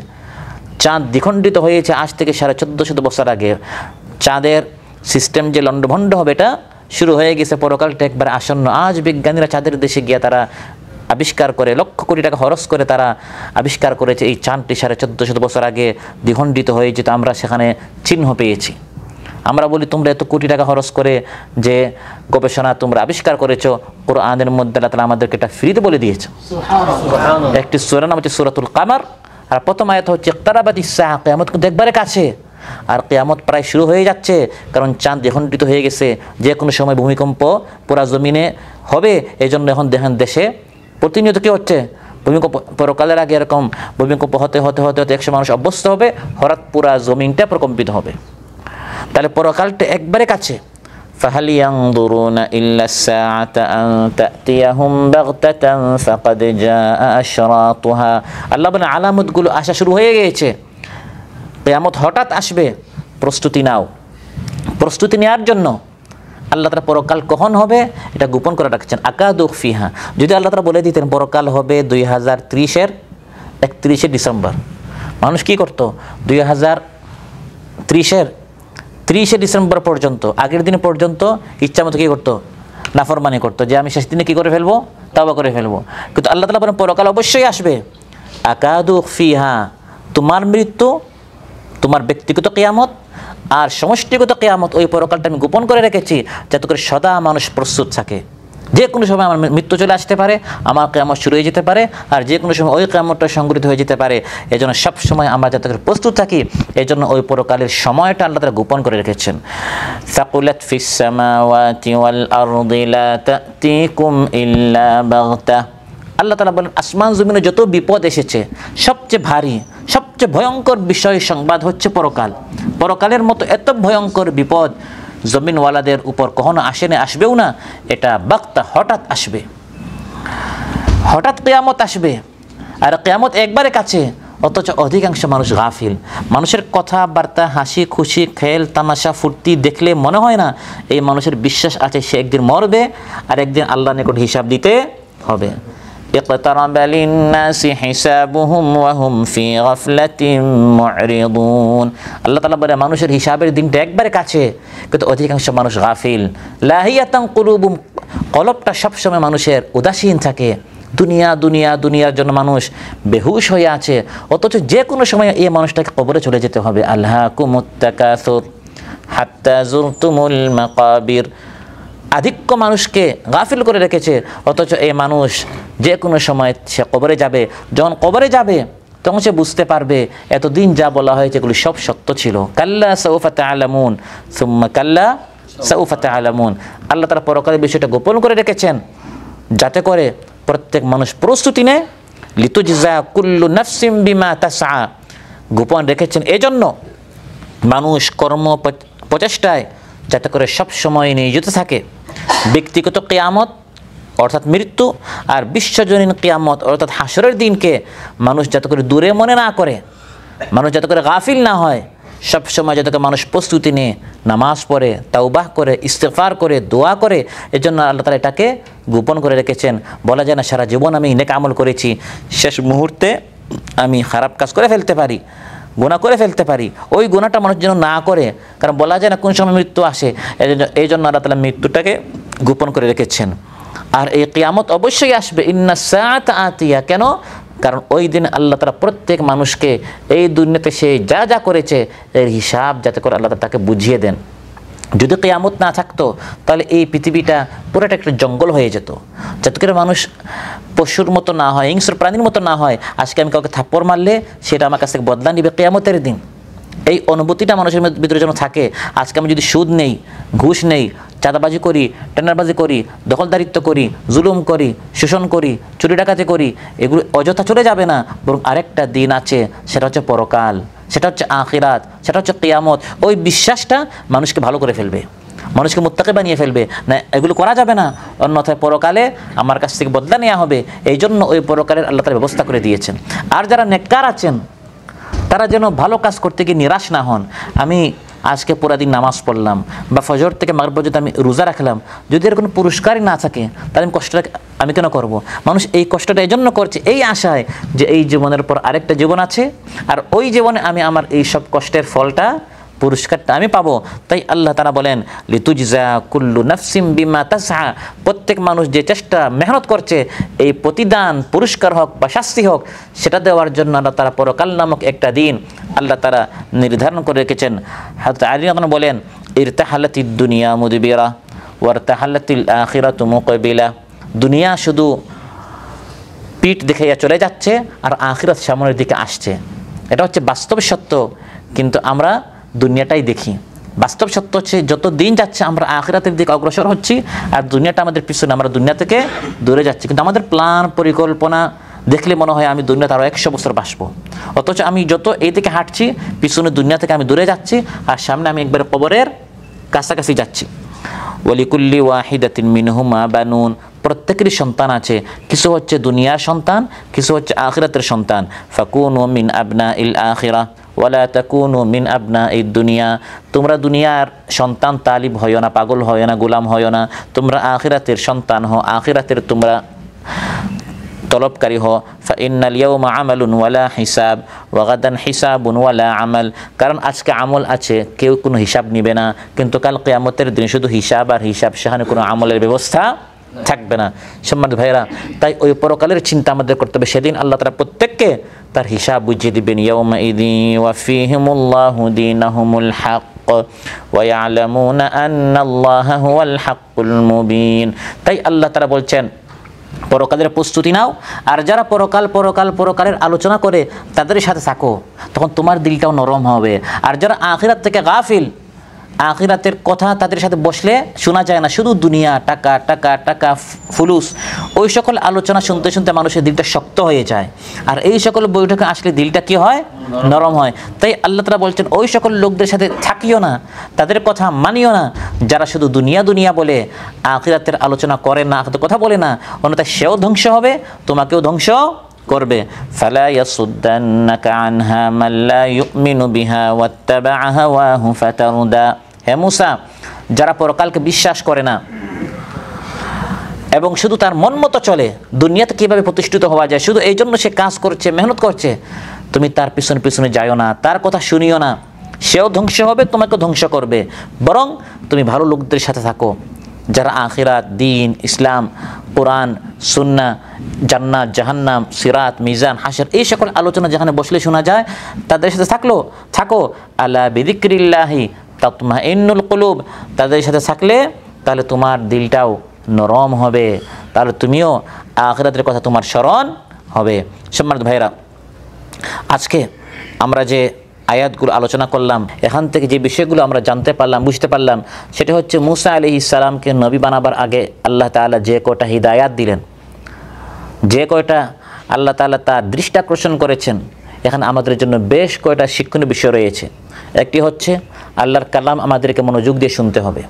চাঁদ দ্বিখণ্ডিত হয়েছে আজ থেকে 1450 বছর আগে। চাঁদের সিস্টেম যে লণ্ডভণ্ড হবে এটা শুরু হয়ে গেছে। পরকালটা একবার আসন্ন। আজ বিজ্ঞানীরা চাঁদের দেশে গিয়ে তারা আবিষ্কার করে, লক্ষ কোটি টাকা খরচ করে তারা আবিষ্কার করেছে এই চাঁদটি 1450 বছর আগে দ্বিখণ্ডিত হয়েছে, তো আমরা সেখানে চিহ্ন পেয়েছি। আমরা বলি তোমরা এত কোটি টাকা খরচ করে যে গবেষণা তোমরা আবিষ্কার করেছো, কোরআনের মধ্যে আল্লাহ তাআলা আমাদেরকে এটা ফ্রিতে বলে দিয়েছে। একটি সূরা নাম হচ্ছে সূরাতুল কামার, আর প্রথম আয়াত হচ্ছে ইকতারাবাতিস সাআ, কিয়ামত কিন্তু একবারে কাছে। আর কিয়ামত প্রায় শুরু হয়ে যাচ্ছে, কারণ চাঁদ দ্বিখণ্ডিত হয়ে গেছে। যে কোনো সময় ভূমিকম্প পুরা জমিনে হবে। এই জন্য এখন দেখেন দেশে প্রতিনিয়ত কী হচ্ছে, ভূমিকম্প। পরকালের আগে এরকম ভূমিকম্প হতে হতে হতে হতে 100 মানুষ অভ্যস্ত হবে, হঠাৎ পুরা জমিনটা প্রকম্পিত হবে। তাহলে পরকালটা একবারে কাছে। ফাহাল ইয়ানজুরুনা ইল্লা আস-সাআতা আন তা'তিয়াহুম বাগতাতান ফাকাদ জাআ আশরাতুহা। আল্লাহ বলেন আলামতগুলো আসা শুরু হয়ে গিয়েছে, কিয়ামত হঠাৎ আসবে, প্রস্তুতি নাও। প্রস্তুতি নেওয়ার জন্য আল্লাহ তাআলা পরকাল কখন হবে এটা গোপন করে রাখছেন। আকাদু ফিহা, যদি আল্লাহ তাআলা বলে দিতেন পরকাল হবে 2030-এর 31শে ডিসেম্বর, মানুষ কি করতো 2030-এর 30শে ডিসেম্বর পর্যন্ত, আগের দিন পর্যন্ত ইচ্ছা মতো কী করতো, নাফরমানি করতো, যে আমি শেষ দিনে কী করে ফেলবো, তাওবা করে ফেলবো। কিন্তু আল্লাহ তাআলা বলেন পরকাল অবশ্যই আসবে। আকাদু ফিহা, তোমার মৃত্যু, তোমার ব্যক্তিগত কিয়ামত আর সমষ্টিগত কিয়ামত, ওই পরকালটা আমি গোপন করে রেখেছি যাতে করে সদা মানুষ প্রস্তুত থাকে। যে কোনো সময় আমার মৃত্যু চলে আসতে পারে, আমার কিয়ামত শুরু হয়ে যেতে পারে, আর যে কোনো সময় ওই কিয়ামতটা সংঘটিত হয়ে যেতে পারে। এই জন্য সবসময় আমরা যাতে করে প্রস্তুত থাকি, এই জন্য ওই পরকালের সময়টা আল্লাহ তাআলা গোপন করে রেখেছেন। সাকুলাত ফিস সামাওয়াতি ওয়াল আরদি লা তা'তিকুম ইল্লা বাগতা। আল্লাহ তাআলা বলেন আসমান জমিনে যত বিপদ এসেছে, সবচেয়ে ভারী, সবচেয়ে ভয়ঙ্কর বিষয় সংবাদ হচ্ছে পরকাল। পরকালের মতো এত ভয়ঙ্কর বিপদ জমিনওয়ালাদের উপর কখনো আসেনি, আসবেও না। এটা বাগতা, হঠাৎ আসবে, হঠাৎ কিয়ামত আসবে। আর কিয়ামত একবারে কাছে, অথচ অধিকাংশ মানুষ গাফিল। মানুষের কথাবার্তা, হাসি খুশি, খেল তামাশা ফুর্তি দেখলে মনে হয় না এই মানুষের বিশ্বাস আছে সে একদিন মরবে আর একদিন আল্লাহর নিকট হিসাব দিতে হবে। اقترب للناس حسابهم وهم في غفلة معرضون। আল্লাহ তাআলা বলে মানুষের হিসাবের দিনটা একবারে কাছে, কিন্তু অধিকাংশ মানুষ গাফিল। লাহিয়াতান কুলুবুম, কলবটা সবসময় মানুষের উদাসীন থাকে। দুনিয়া দুনিয়া দুনিয়ার জন্য মানুষ বেহুশ হয়ে আছে, অথচ যে কোনো সময় এই মানুষটাকে কবরে চলে যেতে হবে। আলহাকুমুত তাকাসুর হাত্তা যুরতুমুল মাকাবির, আধিক্য মানুষকে গাফিল করে রেখেছে, অথচ এই মানুষ যে কোনো সময় সে কবরে যাবে। যখন কবরে যাবে তখন সে বুঝতে পারবে এতদিন যা বলা হয়েছে এগুলি সব সত্য ছিল। কাল্লা সাউফা তা'লামুন সুম্মা কাল্লা সাউফা তা'লামুন। আল্লাহ তাআলা পরকালের বিষয়টা গোপন করে রেখেছেন যাতে করে প্রত্যেক মানুষ প্রস্তুতি নেয়। লিতুজজা কুল্লু নাফসিম বিমা তাসআ, গোপন রেখেছেন এজন্য মানুষ কর্ম প্রচেষ্টায় যাতে করে সব সময় নিয়োজিত থাকে। ব্যক্তিগত কিয়ামত অর্থাৎ মৃত্যু আর বিশ্বজনীন কিয়ামত অর্থাৎ হাসরের দিনকে মানুষ যাতে করে দূরে মনে না করে, মানুষ যাতে করে গাফিল না হয়, সব সময় যাতে করে মানুষ প্রস্তুতি নিয়ে নামাজ পড়ে, তাওবাহ করে, ইস্তেগফার করে, দোয়া করে। এজন্য আল্লাহ তাআলা এটাকে গোপন করে রেখেছেন। বলা যায় না সারা জীবন আমি নেক আমল করেছি, শেষ মুহূর্তে আমি খারাপ কাজ করে ফেলতে পারি, গুনাহ করে ফেলতে পারি। ওই গুনাহটা মানুষ যেন না করে, কারণ বলা যায় না কোন সময় মৃত্যু আসে। এই জন্য আল্লাহ তাআলা মৃত্যুটাকে গোপন করে রেখেছেন। আর এই কিয়ামত অবশ্যই আসবে। ইন্নাস সাআতা আতিয়া, কেন? কারণ ওই দিন আল্লাহ তাআলা প্রত্যেক মানুষকে এই দুনিয়াতে সে যা যা করেছে এর হিসাব যাতে করে আল্লাহ তাআলা তাকে বুঝিয়ে দেন। যদি কিয়ামত না থাকতো তাহলে এই পৃথিবীটা পুরোটা একটা জঙ্গল হয়ে যেত, যাতে করে মানুষ পশুর মতো না হয়, হিংস্র প্রাণীর মতো না হয়। আজকে আমি কাউকে থাপ্পড় মারলে সেটা আমার কাছ থেকে বদলা নিবে কিয়ামতের দিন। এই অনুভূতিটা মানুষের ভিতরে যেন থাকে। আজকে আমি যদি সুদ নেই, ঘুষ নেই, চাঁদাবাজি করি, টেন্ডারবাজি করি, দখলদারিত্ব করি, জুলুম করি, শোষণ করি, চুরি ডাকাতি করি, এগুলো অযথা চলে যাবে না, বরং আরেকটা দিন আছে, সেটা হচ্ছে পরকাল, সেটা হচ্ছে আখিরাত, সেটা হচ্ছে কিয়ামত। ওই বিশ্বাসটা মানুষকে ভালো করে ফেলবে, মানুষকে মুত্তাকি বানিয়ে ফেলবে। না এগুলো করা যাবে না, অন্যথায় পরকালে আমার কাছ থেকে বদলা নেওয়া হবে। এই জন্য ওই পরকালের আল্লাহ তাআলা ব্যবস্থা করে দিয়েছেন। আর যারা নেককার আছেন তারা যেন ভালো কাজ করতে গিয়ে নিরাশ না হন। আমি আজকে পুরা দিন নামাজ পড়লাম বা ফজর থেকে মাগরিব পর্যন্ত আমি রোজা রাখলাম, যদি এর কোনো পুরস্কারই না থাকে তাহলে আমি কষ্টটা আমি কেন করব? মানুষ এই কষ্টটা এই জন্য করছে এই আশায় যে এই জীবনের পর আরেকটা জীবন আছে, আর ওই জীবনে আমি আমার এই সব কষ্টের ফলটা, পুরস্কারটা আমি পাবো। তাই আল্লাহ তাআলা বলেন লিতুজজা কুল্লু নাফসিম বিমা তাসআ, প্রত্যেক মানুষ যে চেষ্টা মেহনত করছে এই প্রতিদান, পুরস্কার হোক বা শাস্তি হোক, সেটা দেওয়ার জন্য আল্লাহ তাআলা পরকাল নামক একটা দিন আল্লাহ তাআলা নির্ধারণ করে রেখেছেন। হযরত আলী রাদিয়াল্লাহু বলেন ইরতাহালাতিদ দুনিয়া মুদবিরা ওয়ারতাহালাতিল আখিরাতু মুকবিলা, দুনিয়া শুধু পিঠ দেখাইয়া চলে যাচ্ছে আর আখিরাত সামনের দিকে আসছে। এটা হচ্ছে বাস্তব সত্য, কিন্তু আমরা দুনিয়াটাই দেখি। বাস্তব সত্য হচ্ছে যত দিন যাচ্ছে আমরা আখিরাতের দিকে অগ্রসর হচ্ছি, আর দুনিয়াটা আমাদের পিছনে, আমরা দুনিয়া থেকে দূরে যাচ্ছি। কিন্তু আমাদের প্ল্যান পরিকল্পনা দেখলে মনে হয় আমি দুনিয়াতে আরও 100 বছর বাঁচবো, অথচ আমি যত এই দিকে হাঁটছি পিছনে দুনিয়া থেকে আমি দূরে যাচ্ছি, আর সামনে আমি একবারে কবরের কাছাকাছি যাচ্ছি। ওয়ালিকুল্লি ওয়াহিদাতিন মিনহুমা বানুন, প্রত্যেকেরই সন্তান আছে, কিছু হচ্ছে দুনিয়ার সন্তান, কিছু হচ্ছে আখিরাতের সন্তান। ফাকুনু মিন আবনাইল আখিরা ওয়ালা তাকুনু মিন আবনাইদ দুনিয়া, তোমরা দুনিয়ার সন্তান তালিব হয় না, পাগল হয় না, গোলাম হয় না, তোমরা আখিরাতের সন্তান হও, আখিরাতের তোমরা তলবকারী হও। ফাইন্নাল ইয়াউমা আমালুন ওয়ালা হিসাব ওয়া গাদান হিসাবুন ওয়ালা আমাল, কারণ আজকে আমল আছে, কেউ কোনো হিসাব নিবে না, কিন্তু কাল কিয়ামতের দিন শুধু হিসাব আর হিসাব, সেখানে কোনো আমলের ব্যবস্থা থাকবে না। সম্মানিত ভাইরা, তাই ওই পরকালের চিন্তা আমাদের করতে হবে। সেদিন আল্লাহ তাআলা প্রত্যেককে তার হিসাব বুঝিয়ে দিবেন। ইয়াউমা ইযি ওয়াফিহিমুল্লাহু দীনাহুমুল হক ওয়া ইয়ালামুনা আন্নাল্লাহা হুয়াল হাক্কুল মুবিন। তাই আল্লাহ তাআলা বলছেন পরকালের প্রস্তুতি নাও, আর যারা পরকালের আলোচনা করে তাদের সাথে থাকো, তখন তোমার দিলটাও নরম হবে। আর যারা আখিরাত থেকে গাফিল, আখিরাতের কথা তাদের সাথে বসলে শোনা যায় না, শুধু দুনিয়া, টাকা টাকা টাকা, ফুলুস, ওই সকল আলোচনা শুনতে শুনতে মানুষের দিলটা শক্ত হয়ে যায়। আর এই সকল বৈঠকে আসলে দিলটা কি হয়? নরম হয়। তাই আল্লাহ তাআলা বলছেন ওই সকল লোকদের সাথে থাকিও না, তাদের কথা মানিও না, যারা শুধু দুনিয়া দুনিয়া বলে আখিরাতের আলোচনা করে না, আখিরাতের কথা বলে না, অন্যথায় সেও ধ্বংস হবে, তোমাকেও ধ্বংস করবে। ফালা ইয়াসুদ্দান্নাকা আনহা মান লা ইউমিনু বিহা ওয়াত্তাবা হাওয়াহু ফাতারদা, হে মুসা, যারা পরকালকে বিশ্বাস করে না এবং শুধু তার মন মতো চলে, দুনিয়াতে কীভাবে প্রতিষ্ঠিত হওয়া যায় শুধু এই জন্য সে কাজ করছে, মেহনত করছে, তুমি তার পিছনে পিছনে যাইও না, তার কথা শুনিও না, সেও ধ্বংস হবে, তোমাকে ধ্বংস করবে। বরং তুমি ভালো লোকদের সাথে থাকো, যারা আখিরাত, দিন, ইসলাম, কোরআন, সুন্নাহ, জান্নাত, জাহান্নাম, সিরাত, মিজান, হাশর, এই সকল আলোচনা যেখানে বসলে শোনা যায় তাদের সাথে থাকো। আলা বিযিক্রিল্লাহি তাতমাইন্নুল কুলুব, তাদের সাথে থাকলে তাহলে তোমার দিলটাও নরম হবে, তাহলে তুমিও আখিরাতের কথা তোমার স্মরণ হবে। সম্মানিত ভাইরা, আজকে আমরা যে আয়াতগুলো আলোচনা করলাম, এখান থেকে যে বিষয়গুলো আমরা জানতে পারলাম, বুঝতে পারলাম, সেটা হচ্ছে মুসা আলাইহিস সালামকে নবী বানাবার আগে আল্লাহ তাআলা যে কয়টা হিদায়াত দিলেন, যে কয়টা আল্লাহ তাআলা তার দৃষ্টি আকর্ষণ করেছেন, এখানে আমাদের জন্য বেশ কয়টা শিক্ষণীয় বিষয় রয়েছে। একটি হচ্ছে আল্লাহর কালাম আমাদেরকে মনোযোগ দিয়ে শুনতে হবে,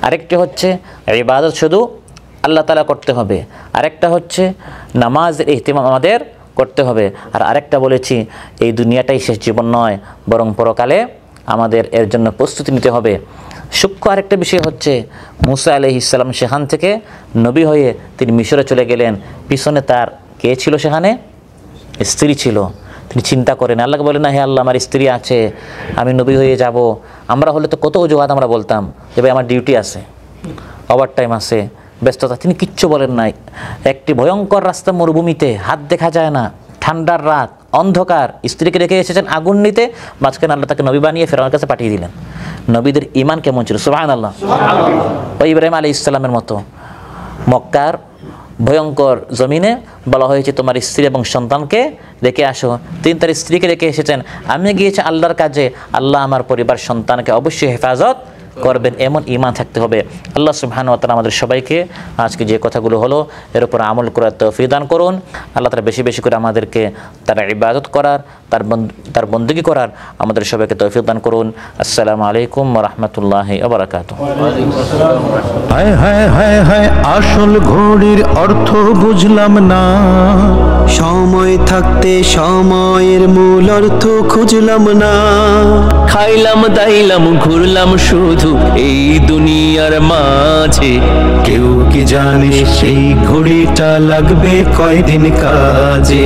আরেকটি হচ্ছে ইবাদত শুধু আল্লাহ তাআলা করতে হবে, আরেকটা হচ্ছে নামাজের ইহতিমাম আমাদের করতে হবে, আর আরেকটা বলেছি এই দুনিয়াটাই শেষ জীবন নয়, বরং পরকালে আমাদের এর জন্য প্রস্তুতি নিতে হবে। সূক্ষ্ম আরেকটা বিষয় হচ্ছে মুসা আলাইহিস সালাম সেখান থেকে নবী হয়ে তিনি মিশরে চলে গেলেন, পিছনে তার কে ছিল? সেখানে স্ত্রী ছিল। তিনি চিন্তা করেন, আল্লাহকে বলেন না হে আল্লাহ আমার স্ত্রী আছে, আমি নবী হয়ে যাব। আমরা হলে তো কত অজুহাত আমরা বলতাম যে ভাই আমার ডিউটি আছে, ওভার টাইম আছে, ব্যস্ততা। তিনি কিচ্ছু বলেন নাই। একটি ভয়ঙ্কর রাস্তা, মরুভূমিতে, হাত দেখা যায় না, ঠান্ডার রাত, অন্ধকার, স্ত্রীকে রেখে এসেছেন আগুন নিতে, মাঝখানে আল্লাহ তাকে নবী বানিয়ে ফেরাউনের কাছে পাঠিয়ে দিলেন। নবীদের ঈমান কেমন ছিল, সুবহানাল্লাহ। ওই ইব্রাহিম আলাইহিস সালামের মতো মক্কার ভয়ঙ্কর জমিনে বলা হয়েছে তোমার স্ত্রী এবং সন্তানকে রেখে আসো। তিনি তার স্ত্রীকে রেখে এসেছেন, আমি গিয়েছি আল্লাহর কাজে, আল্লাহ আমার পরিবার সন্তানকে অবশ্যই হেফাজত করবেন, এমন ঈমান থাকতে হবে। আল্লাহ সুবহানাহু ওয়া তাআলা আমাদের সবাইকে আজকে যে কথাগুলো হলো এর উপর আমল করার তৌফিক দান করুন। আল্লাহ তাআলা বেশি বেশি করে আমাদেরকে তার ইবাদত করার, তার বন্দেগী করার আমাদের সবাইকে তৌফিক দান করুন। আসসালামু আলাইকুম ওয়া রাহমাতুল্লাহি ওয়া বারাকাতুহু। হায় হায় হায় হায়, আসল ঘড়ির অর্থ বুঝলাম না। সময় থাকতে সময়ের মূল অর্থ খুঁজলাম না। খাইলাম দাইলাম ঘুরলাম শুধু এই দুনিয়ার মাঝে। কেউ কি জানে সেই ঘড়িটা লাগবে কয়দিন কাজে?